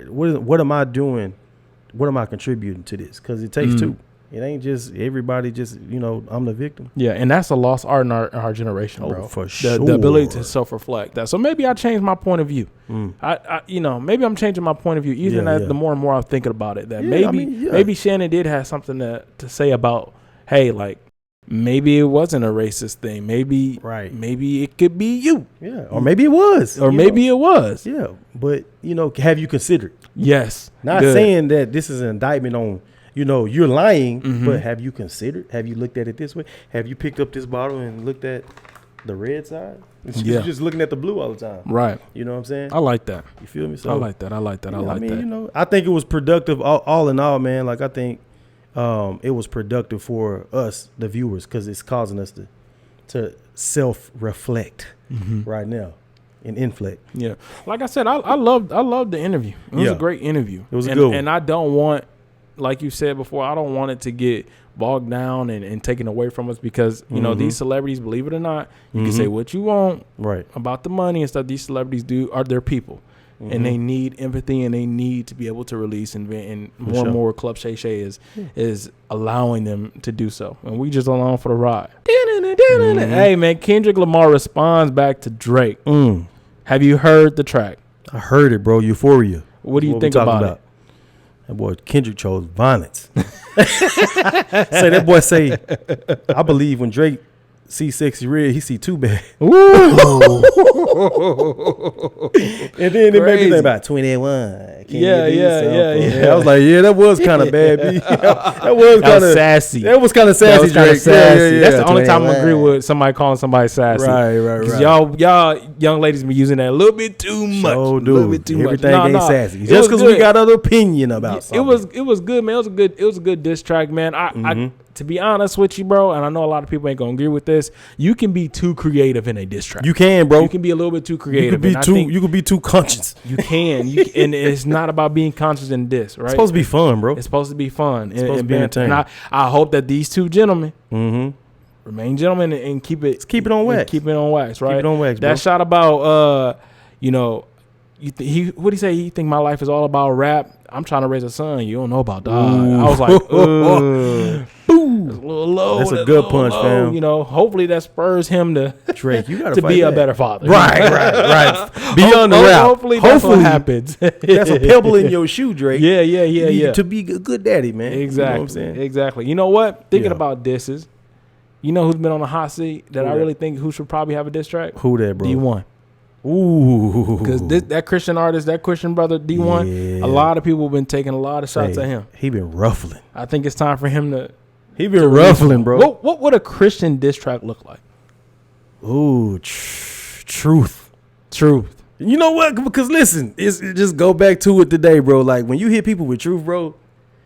what am I doing? What am I contributing to this? Because it takes two. It ain't just everybody just, I'm the victim. Yeah, and that's a lost art in our generation, bro. For sure. The ability to self-reflect. That. So maybe I changed my point of view. I maybe I'm changing my point of view even the more and more I'm thinking about it. That maybe Shannon did have something to say about, hey, like, maybe it wasn't a racist thing. Maybe it could be you. Yeah, or maybe it was. Or maybe it was. Yeah, but, have you considered? Yes. Not saying that this is an indictment on, you're lying, but have you considered? Have you looked at it this way? Have you picked up this bottle and looked at the red side? You're just looking at the blue all the time. Right. You know what I'm saying? I like that. You feel me? So I like that. I think it was productive all in all, man. Like, I think it was productive for us, the viewers, because it's causing us to self-reflect right now and inflect. Yeah. Like I said, I loved the interview. It was a great interview. It was a good one. And I don't want, like you said before, I don't want it to get bogged down and taken away from us because, these celebrities, believe it or not, you can say what you want about the money and stuff. These celebrities they're people. And they need empathy and they need to be able to release and more and more Club Shay is allowing them to do so. And we just along for the ride. Hey, man, Kendrick Lamar responds back to Drake. Have you heard the track? I heard it, bro. Euphoria. What do you think about it? That boy Kendrick chose violence. That boy say, I believe when Drake see Sexy Red, he see Too Bad. And then it made me think about 21. Yeah. I was like, that was kind of bad. That was kind of sassy. That was kind of sassy, Drake. Yeah. That's the only time I agree with somebody calling somebody sassy. Right. Because y'all young ladies be using that a little bit too much. So, a little bit too Everything much. ain't sassy. Just because we got other opinion about something. It was good, man. It was a good diss track, man. I to be honest with you, bro, and I know a lot of people ain't gonna agree with this, you can be too creative in a diss track. You can, bro. You can be a little bit too creative. You could be too conscious. You can. And it's not about being conscious in diss, right? It's supposed to be fun, bro. It's supposed to be fun. It's supposed to be entertaining. And I hope that these two gentlemen remain gentlemen and keep it on wax. Keep it on wax, right? Keep it on wax, bro. That shot about what do he say? He think my life is all about rap. I'm trying to raise a son. You don't know about dog. I was like, boom. That's a little low. That's a good punch, fam. Hopefully that spurs him to Drake. You got to be a better father. Right. Beyond the rap. Hopefully that's what happens. That's a pebble in your shoe, Drake. Yeah. To be a good daddy, man. Exactly. You know what I'm saying? Exactly. You know what? Thinking about disses, you know who's been on the hot seat that I really think who should probably have a diss track? Who that, bro? D1. Ooh. Because that Christian artist, that Christian brother, D1, a lot of people have been taking a lot of shots at him. He been ruffling. I think it's time for him to... He been ruffling, bro. What would a Christian diss track look like? Ooh, truth. You know what? Because listen, it just go back to it today, bro. Like when you hit people with truth, bro,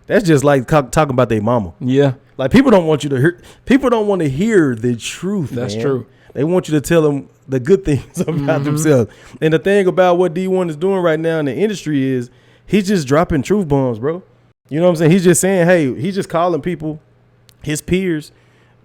that's just like talking about their mama. Yeah. Like people don't want you to hear. People don't want to hear the truth. That's man. true. They want you to tell them the good things about themselves. And the thing about what D1 is doing right now in the industry is he's just dropping truth bombs, bro. You know what I'm saying? He's just saying, hey, he's just calling people his peers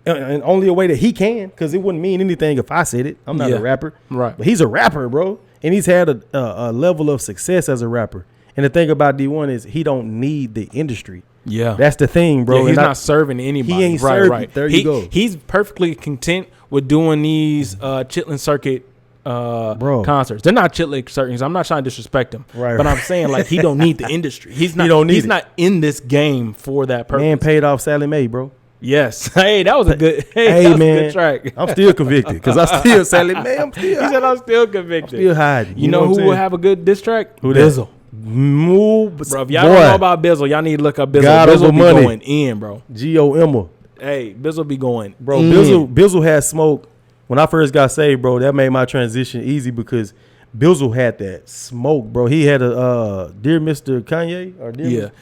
in only a way that he can, because it wouldn't mean anything if I said it. I'm not a rapper. Right. But he's a rapper, bro. And he's had a level of success as a rapper. And the thing about D1 is he don't need the industry. Yeah. That's the thing, bro. Yeah, he's not serving anybody. He ain't serving. Right. There you go. He's perfectly content with doing these Chitlin Circuit concerts. They're not Chitlin Circuits. I'm not trying to disrespect him. Right. But I'm saying, like, he don't need the industry. He's not He's not in this game for that purpose. Man paid off Sally Mae, bro. Yes. Hey, that was a good man, a good track. I'm still convicted because I still Sally Mae. He said I'm still convicted. I'm still hiding. You know who will have a good diss track? Who Bizzle. Move, bro. If y'all don't know about Bizzle, y'all need to look up Bizzle. God Bizzle be money. Going in, bro. GOM. Hey, Bizzle be going, bro. Bizzle has smoke. When I first got saved, bro, that made my transition easy because Bizzle had that smoke, bro. He had a Dear Mr. Kanye or Dear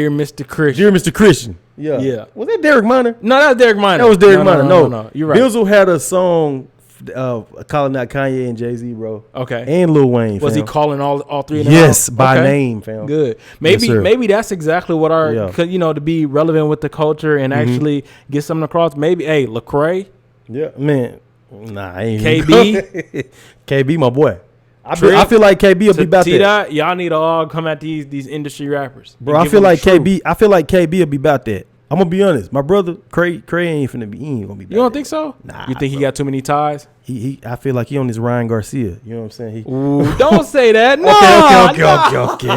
Mr. Christian. Dear Mr. Christian. Yeah. Yeah. Was that Derek Minor? No, that was Derek Minor. That was Derek Minor. No, you're right. Bizzle had a song calling out Kanye and Jay-Z, bro. Okay. And Lil Wayne. Was fam. he calling all three of them? Yes, out? by name, fam. Good. Maybe that's exactly what to be relevant with the culture and actually get something across. Maybe, hey, Lecrae. Yeah, man. Nah, I ain't KB. KB, my boy. I feel like KB will be about that. Y'all need to all come at these industry rappers, bro. I feel like KB will be about that. I'm gonna be honest. My brother Cray ain't gonna be. About you don't think so? Nah. You think he got too many ties? I feel like he on this Ryan Garcia. You know what I'm saying? Ooh, don't say that. No. Okay.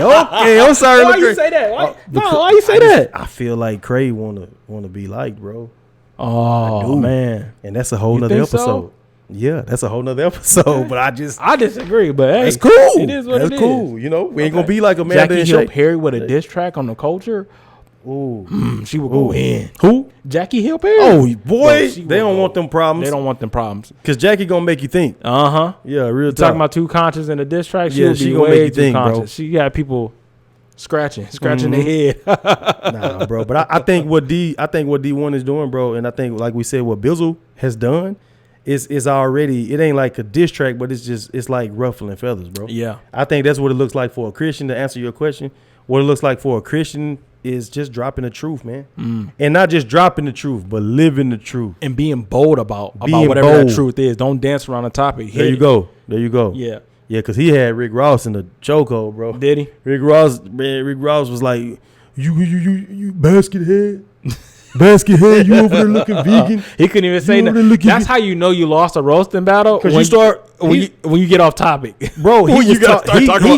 I'm sorry. Why you say that? Why you say that? I feel like Cray wanna be liked, bro. Oh man, and that's a whole nother episode. So? Yeah, that's a whole nother episode. But I disagree. But hey, it's cool. It is what it is. That's cool. You know, we ain't gonna be like Amanda Jackie Hill Perry with a diss track on the culture. Ooh, she will go in. Who? Jackie Hill Perry. Oh boy, they don't want them problems. They don't want them problems because Jackie gonna make you think. Yeah, real talk. Talking about too conscious in a diss track. She gonna make you think, conscious. Bro. She got people scratching their head. Nah, bro. But I think what D1 is doing, bro, and I think like we said, what Bizzle has done is already. It ain't like a diss track, but it's like ruffling feathers, bro. Yeah, I think that's what it looks like for a Christian. To answer your question, what it looks like for a Christian is just dropping the truth, man. And not just dropping the truth, but living the truth. And being bold about whatever that truth is. Don't dance around the topic. There you go. Yeah. Yeah, because he had Rick Ross in the chokehold, bro. Did he? Rick Ross was like, you basket head. Basket head, you over there looking vegan. He couldn't even say that. That's how you know you lost a roasting battle. Because when you get off topic. Bro, he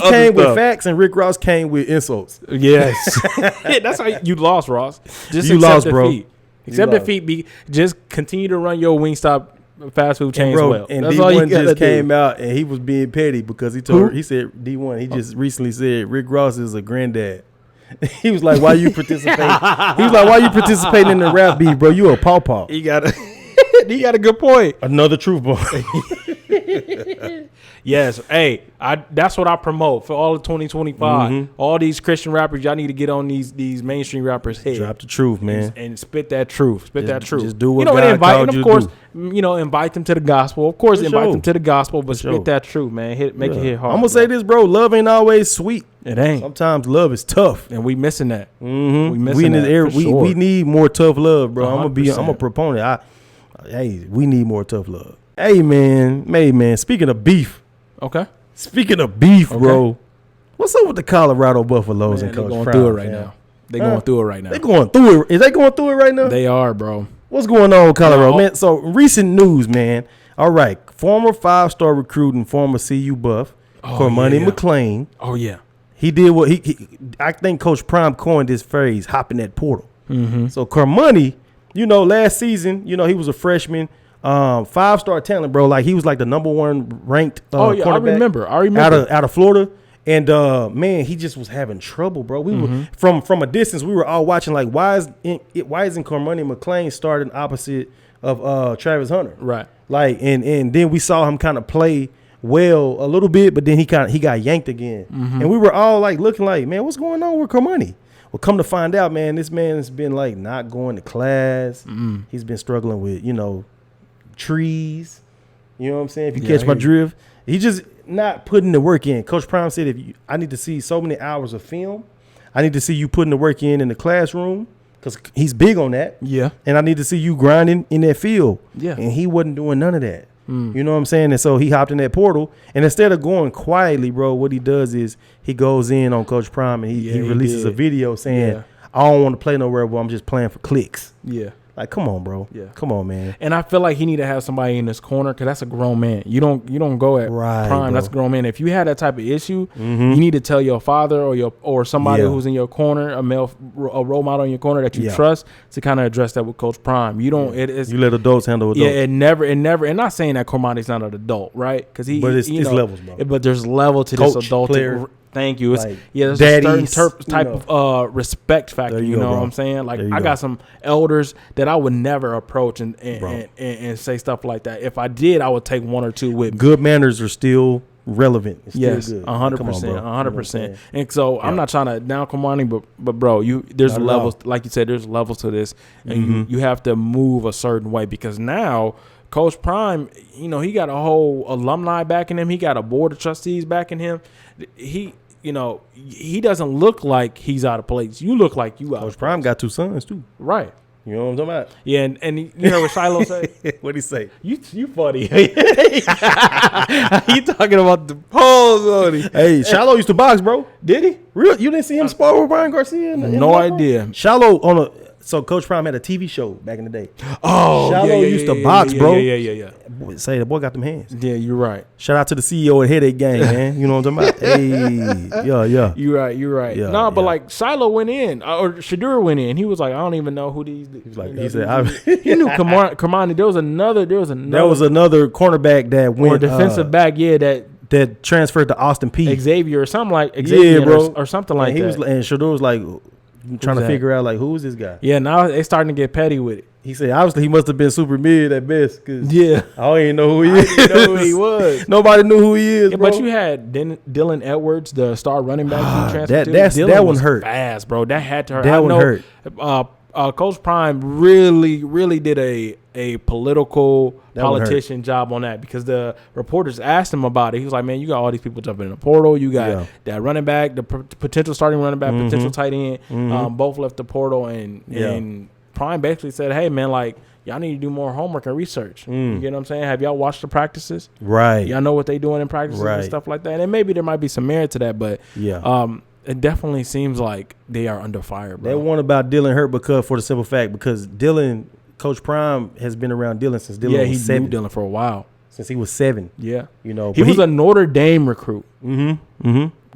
came with facts and Rick Ross came with insults. Yes. That's how you lost, Ross. Just you lost, bro. Accept defeat. Just continue to run your Wingstop fast food chains well. And D1 just came out and he was being petty because he said D1. He just recently said Rick Ross is a granddad. He was like, "Why you participating?" He was like, "Why you participating in the rap beat, bro? You a pawpaw." He got a good point. Another truth boy. Yes, hey, that's what I promote for all of 2025. All these Christian rappers, y'all need to get on these mainstream rappers' head. Drop the truth, man, and spit that truth. Just do what God called you to do. Invite them to the gospel. Of course, invite them to the gospel, but spit that truth, man. Make it hit hard. I'm gonna say this, bro. Love ain't always sweet. It ain't. Sometimes love is tough, and we missing that. We missing that. We need more tough love, bro. 100%. I'm a proponent. We need more tough love. Hey, man. Speaking of beef. Okay. Speaking of beef, bro. What's up with the Colorado Buffaloes and Coach Prime? They're going through it right now. They're going through it right now. They're going through it. Is they going through it right now? They are, bro. What's going on with Colorado, man? So, recent news, man. All right. Former 5-star recruit and former CU Buff, Cormoney McClain. Oh, yeah. He did what I think Coach Prime coined this phrase, hopping that portal. So, Cormoney, last season, he was a freshman. 5-star talent, bro. Like he was like the number 1 ranked quarterback. I remember. Out of Florida. And man, he just was having trouble, bro. We were from a distance, we were all watching like why isn't Cormoney McClain starting opposite of Travis Hunter? Right. Like and then we saw him kind of play well a little bit, but then he got yanked again. And we were all like looking like, man, what's going on with Cormoney? Well, come to find out, man, this man has been like not going to class. He's been struggling with, trees, you know what I'm saying? If you catch my drift, he just not putting the work in. Coach Prime said, I need to see so many hours of film. I need to see you putting the work in the classroom because he's big on that. Yeah. And I need to see you grinding in that field. Yeah. And he wasn't doing none of that. You know what I'm saying? And so he hopped in that portal. And instead of going quietly, bro, what he does is he goes in on Coach Prime and he releases a video saying, I don't want to play nowhere where I'm just playing for clicks. Yeah. Like, come on, bro. Yeah. Come on, man. And I feel like he need to have somebody in his corner because that's a grown man. You don't go at Prime. Bro. That's a grown man. If you had that type of issue, you need to tell your father or somebody who's in your corner, a role model in your corner that you trust to kind of address that with Coach Prime. You don't. You let adults handle adults. Yeah, it never. And not saying that Cormoney's not an adult, right? Because but it's levels, bro. But there's level to Coach, this adult. Player. Thank you. It's, like there's daddies, a certain type of respect factor. You know what I'm saying? Like I got some elders that I would never approach and say stuff like that. If I did, I would take 1 or 2 with me. Good manners are still relevant. It's yes, still good. 100%, 100%. And so I'm not trying to down Kamani, but bro, there's levels. Like you said, there's levels to this, and you have to move a certain way because now Coach Prime, he got a whole alumni backing him. He got a board of trustees backing him. He doesn't look like he's out of place. You look like you out of place. Coach Prime got 2 sons too. Right. You know what I'm talking about? Yeah, and you know what Shiloh say? What'd he say? You funny. He talking about the pose on him. Hey, Shiloh used to box, bro. Did he? Real? You didn't see him spar with Ryan Garcia? No idea. Shiloh so Coach Prime had a TV show back in the day. Oh, Shiloh used to box, bro. Yeah. Say the boy got them hands. Yeah, you're right. Shout out to the CEO at Headache Gang, man. You know what I'm talking about? Hey, yeah. You're right. Yeah, but like Shiloh went in, or Shadur went in. He was like, I don't even know who these. He was like, he knew Kamani. There was another. There was another cornerback that went or defensive back. Yeah, that transferred to Austin Peay. Xavier or something like Xavier, bro, or something like that. And Shadur was like trying to figure out like who is this guy. Yeah, now they starting to get petty with it. He said obviously he must have been super mid at best. Cause yeah, I don't even know who he is. Didn't know who he was. Nobody knew who he is. Yeah, bro. But you had Dylan Edwards, the star running back. That one hurt fast, bro. That had to hurt. That one hurt. Coach Prime really did a politician job on that because the reporters asked him about it. He was like, man, you got all these people jumping in the portal. You got that running back, the potential starting running back, potential tight end. Both left the portal, and Prime basically said, hey, man, like, y'all need to do more homework and research. You get what I'm saying? Have y'all watched the practices? Right. Y'all know what they doing in practices and stuff like that. And maybe there might be some merit to that, but it definitely seems like they are under fire, bro. That one about Dylan hurt for the simple fact because Coach Prime has been around Dylan since Dylan was 7. He knew Dylan for a while. Since he was 7. Yeah. He was a Notre Dame recruit.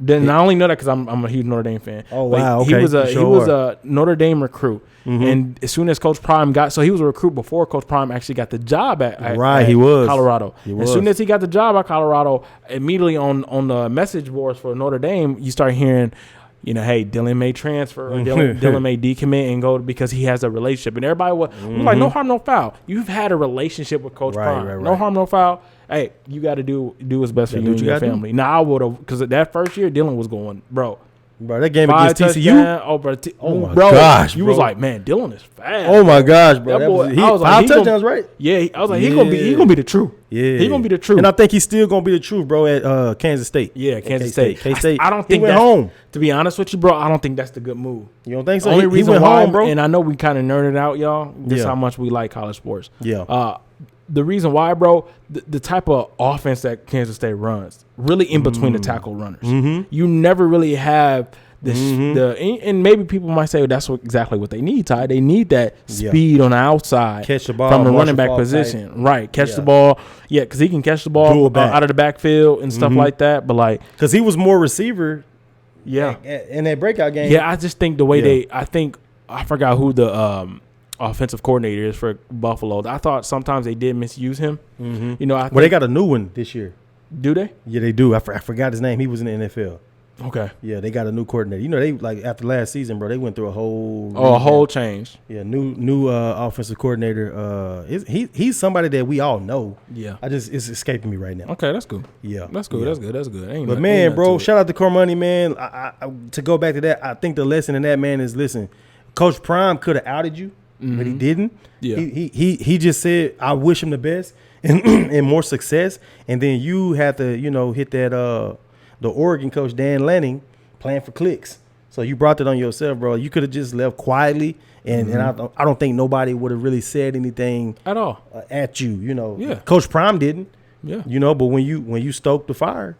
Then I only know that because I'm a huge Notre Dame fan. Oh, wow. Okay. He was a Notre Dame recruit. And as soon as Coach Prime he was a recruit before Coach Prime actually got the job at Colorado. As soon as he got the job at Colorado, immediately on the message boards for Notre Dame, you start hearing, hey, Dylan may transfer or Dylan may decommit and go because he has a relationship. And everybody was like, no harm, no foul. You've had a relationship with Coach Prime. Right. No harm, no foul. Hey, you got to do what's best for you and your family. Now, I would have, because that first year, Dylan was going, bro, that game against TCU. Oh my gosh, you was like, man, Dylan is fast. Oh my gosh, bro, that boy, I was like, 5 touchdowns, right? Yeah, I was like, he gonna be the truth. Yeah, he gonna be the truth, and I think he's still gonna be the truth, bro. At Kansas State. Yeah, Kansas State. K-State. I don't think he went home. To be honest with you, bro, I don't think that's the good move. You don't think so? The only reason went why, home, bro. And I know we kind of nerded out, y'all. This is how much we like college sports. Yeah. The reason why, bro, the type of offense that Kansas State runs, really in between the tackle runners. You never really have this. And maybe people might say, well, that's exactly what they need, Ty. They need that speed on the outside. Catch the ball from the running back position. Type. Right. Catch the ball. Yeah, because he can catch the ball out of the backfield and stuff like that. But, like. Because he was more receiver. Yeah. In that breakout game. Yeah, I just think the way I forgot who the offensive coordinator is for Buffalo. I thought sometimes they did misuse him. They got a new one this year. Do they? Yeah, they do. I forgot his name. He was in the NFL. Okay. Yeah, they got a new coordinator. They like after last season, bro. They went through a whole change. Yeah, new offensive coordinator. He's somebody that we all know. Yeah, it's escaping me right now. Okay, that's good. Yeah, that's good. Yeah. That's good. But man, bro, shout out to Cormoney, man. I to go back to that, I think the lesson in that, man, is listen. Coach Prime could have outed you, but he didn't. Yeah, he just said, I wish him the best and more success. And then you had to hit that the Oregon coach, Dan Lanning, playing for clicks. So you brought that on yourself, bro. You could have just left quietly, and I don't think nobody would have really said anything at all at you. Yeah. Coach Prime didn't. Yeah. But when you stoked the fire,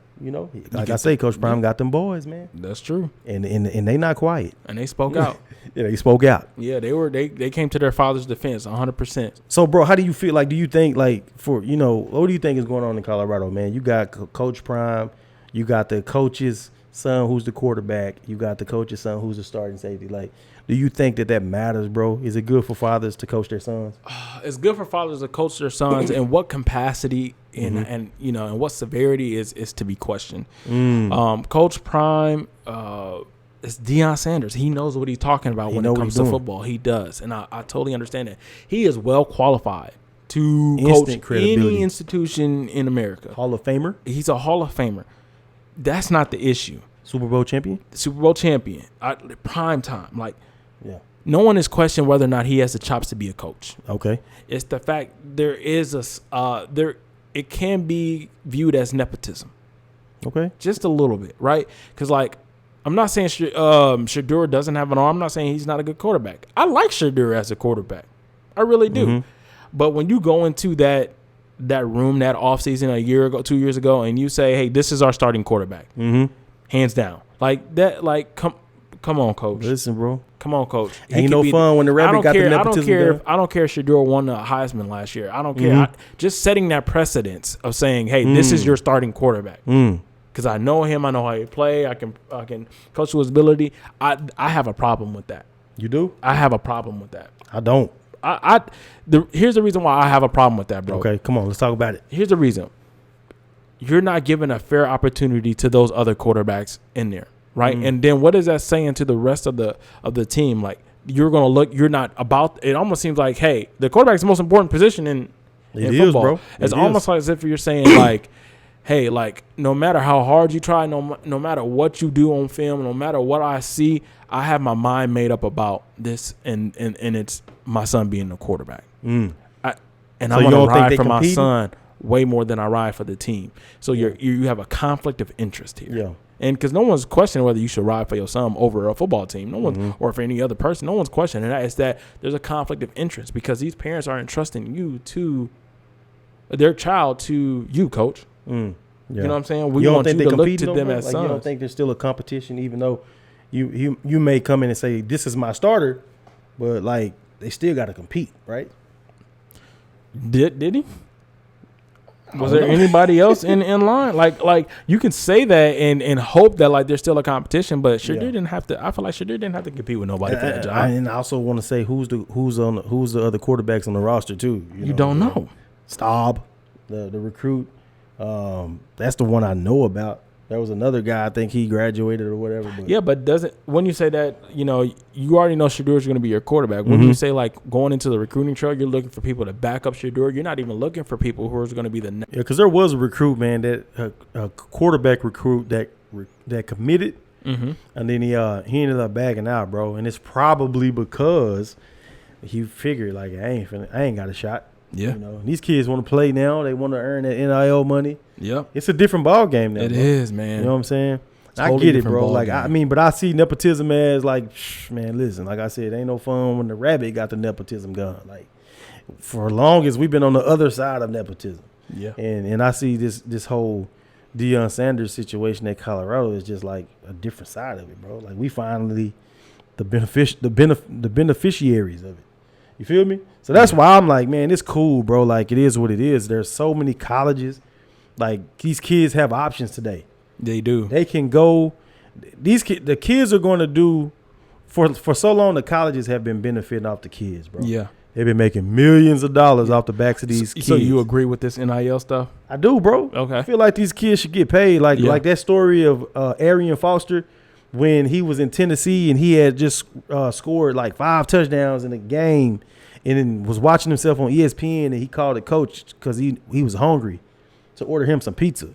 like I say, Coach Prime got them boys, man. That's true. And they not quiet. And they spoke out. Yeah, they spoke out. Yeah, they came to their father's defense 100%. So, bro, how do you feel? Like, do you think, like, what do you think is going on in Colorado, man? You got Coach Prime. You got the coach's son who's the quarterback. You got the coach's son who's the starting safety. Like, do you think that matters, bro? Is it good for fathers to coach their sons? It's good for fathers to coach their sons. In what capacity and what severity is to be questioned. Coach Prime is Deion Sanders. He knows what he's talking about when it comes to football. He does, and I totally understand that. He is well qualified to Instant coach credibility. any institution in America. Hall of Famer, He's a Hall of Famer. That's not the issue. Super Bowl champion. Super Bowl champion, prime time. Like, Yeah. no one is questioning whether or not he has the chops to be a coach. Okay. It's the fact there is it can be viewed as nepotism. Okay. Just a little bit, right? Because, like, I'm not saying Shedeur doesn't have an arm. I'm not saying he's not a good quarterback. I like Shedeur as a quarterback. I really do. Mm-hmm. But when you go into that room that offseason a year ago, 2 years ago, and you say, hey, this is our starting quarterback, hands down. Like that, like, come on, coach. Listen, bro. Come on, coach. Ain't no fun when the rabbit got the nepotism. I don't care if Shedeur won the Heisman last year. I don't care. Just setting that precedence of saying, hey, this is your starting quarterback. Because I know him. I know how he play. I can coach to his ability. I have a problem with that. You do? I have a problem with that. I don't. Here's the reason why I have a problem with that, bro. Okay, come on. Let's talk about it. Here's the reason. You're not giving a fair opportunity to those other quarterbacks in there, right? And then what is that saying to the rest of the team? Like, you're going to look, you're not about, it almost seems like, hey, the quarterback's the most important position in football. Bro. It's almost like as if you're saying, like, hey, like, no matter how hard you try, no matter what you do on film, no matter what I see, I have my mind made up about this, and it's my son being the quarterback. I'm going to ride for my son way more than I ride for the team. So you have a conflict of interest here. Yeah. And because no one's questioning whether you should ride for your son over a football team, no one, or for any other person, no one's questioning that. It's that there's a conflict of interest because these parents are entrusting their child to you, coach. Yeah. You know what I'm saying? We want you to look to them as sons. You don't think there's still a competition, even though you may come in and say, this is my starter, but, like, they still got to compete, right? Did he? Was there anybody else in line? Like you can say that and hope that, like, there's still a competition, but Shedeur didn't have to. I feel like Shedeur didn't have to compete with nobody for that job. And I also want to say who's the other quarterbacks on the roster too. You don't know. Staub, the recruit. That's the one I know about. There was another guy, I think he graduated or whatever. But when you say that, you already know Shedeur is going to be your quarterback. When you say, like, going into the recruiting trail, you're looking for people to back up Shedeur. You're not even looking for people who are going to be the next. Yeah, because there was a recruit, man, that a quarterback recruit that committed, and then he ended up backing out, bro. And it's probably because he figured, like, I ain't got a shot. Yeah. These kids want to play now. They want to earn that NIL money. Yeah. It's a different ball game now. It is, man. You know what I'm saying? Totally I get it, bro. Like, game. but I see nepotism as, like, man, listen, like I said, ain't no fun when the rabbit got the nepotism gun. Like, for long as we've been on the other side of nepotism. Yeah. And I see this whole Deion Sanders situation at Colorado is just like a different side of it, bro. Like, we finally the beneficiaries of it. You feel me? So that's why I'm like, man, it's cool, bro. Like, it is what it is. There's so many colleges. Like, these kids have options today. They do. They can go. The kids are going to do for so long. The colleges have been benefiting off the kids, bro. Yeah, they've been making millions of dollars off the backs of these kids. So you agree with this NIL stuff? I do, bro. Okay. I feel like these kids should get paid. Like that story of Arian Foster when he was in Tennessee and he had just scored like 5 touchdowns in a game, and then was watching himself on ESPN, and he called a coach because he was hungry to order him some pizza.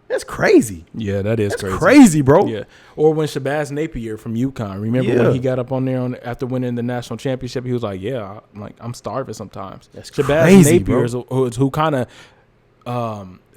That's crazy. Yeah, that's crazy, bro. Yeah. Or when Shabazz Napier from UConn, remember when he got up on there after winning the national championship, he was like, "Yeah, I'm starving sometimes." That's Shabazz crazy, Napier bro. who kind of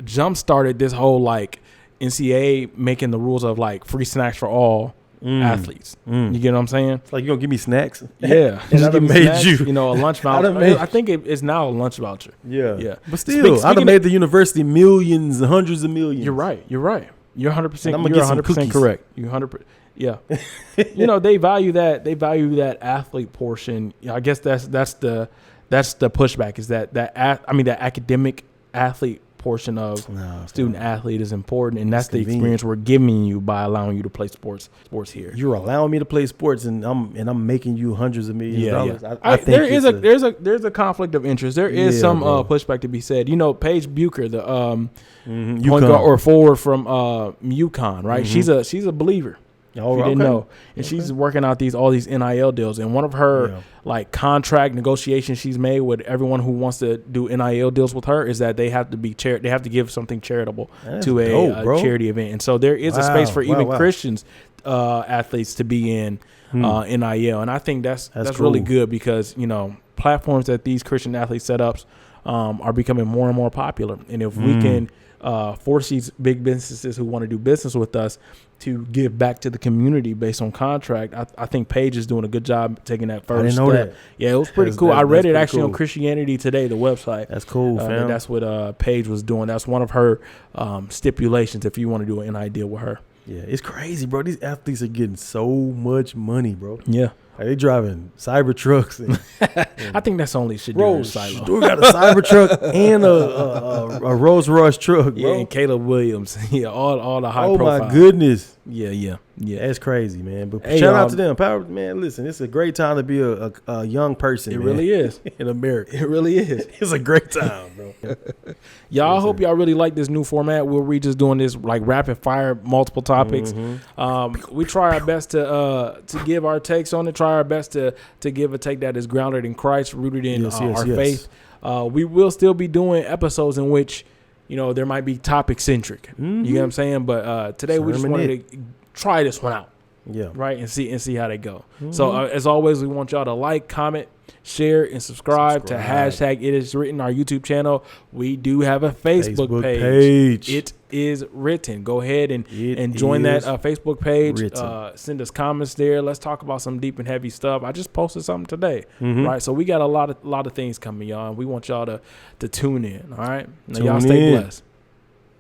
jump started this whole, like, NCAA making the rules of, like, free snacks for all athletes. You get what I'm saying? It's like, you gonna give me snacks? Yeah. And I'd have made snacks, a lunch voucher. I think it's now a lunch voucher. Yeah. Yeah. But still, I'd have made the university millions, hundreds of millions. You're right. You're 100%. You're 100% correct. You're 100%. Yeah. They value that. They value that athlete portion. I guess that's the pushback is that academic athlete portion of student athlete is important, and that's the experience we're giving you by allowing you to play sports here. You're allowing me to play sports, and I'm making you hundreds of millions of dollars. Yeah. I think there's a conflict of interest. There is some pushback to be said. Paige Bucher, the point guard or forward from UConn, right? She's a believer. Oh, you didn't know. And she's working out all these NIL deals. And one of her like contract negotiations she's made with everyone who wants to do NIL deals with her is that they have to be they have to give something charitable to a charity event. And so there is a space for even Christians athletes to be in NIL. And I think that's cool. Really good because, you know, platforms that these Christian athlete setups are becoming more and more popular. And if we can force these big businesses who want to do business with us to give back to the community based on contract, I think Paige is doing a good job taking that first step. That. Yeah, it was pretty cool. I read it actually on Christianity Today, the website. That's cool, fam. That's what Paige was doing. That's one of her stipulations if you want to do an NIL deal with her. Yeah, it's crazy, bro. These athletes are getting so much money, bro. Yeah. Like they driving cyber trucks. And I think that's only shit. Bro, we got a cyber truck and a Rolls Royce truck, bro. Yeah, and Caleb Williams. Yeah, all the high profile. Oh, my goodness. Yeah. That's crazy, man. But shout out to them. Power, man, listen, it's a great time to be a young person. It really is. In America. It really is. It's a great time, bro. Y'all, I hope y'all really like this new format where we just doing this like rapid fire, multiple topics. We try our best to give our takes on it, try our best to give a take that is grounded in Christ, rooted in our faith. We will still be doing episodes in which, you know, there might be topic centric. You get what I'm saying? But today we just wanted to try this one out. Yeah. Right. And see how they go. So as always, we want y'all to like, comment, share, and subscribe to #ItIsWritten, our YouTube channel. We do have a Facebook page. It is written. Go ahead and join that Facebook page. Send us comments there. Let's talk about some deep and heavy stuff. I just posted something today. Right. So we got a lot of things coming, y'all. And we want y'all to tune in. All right. Now y'all stay blessed.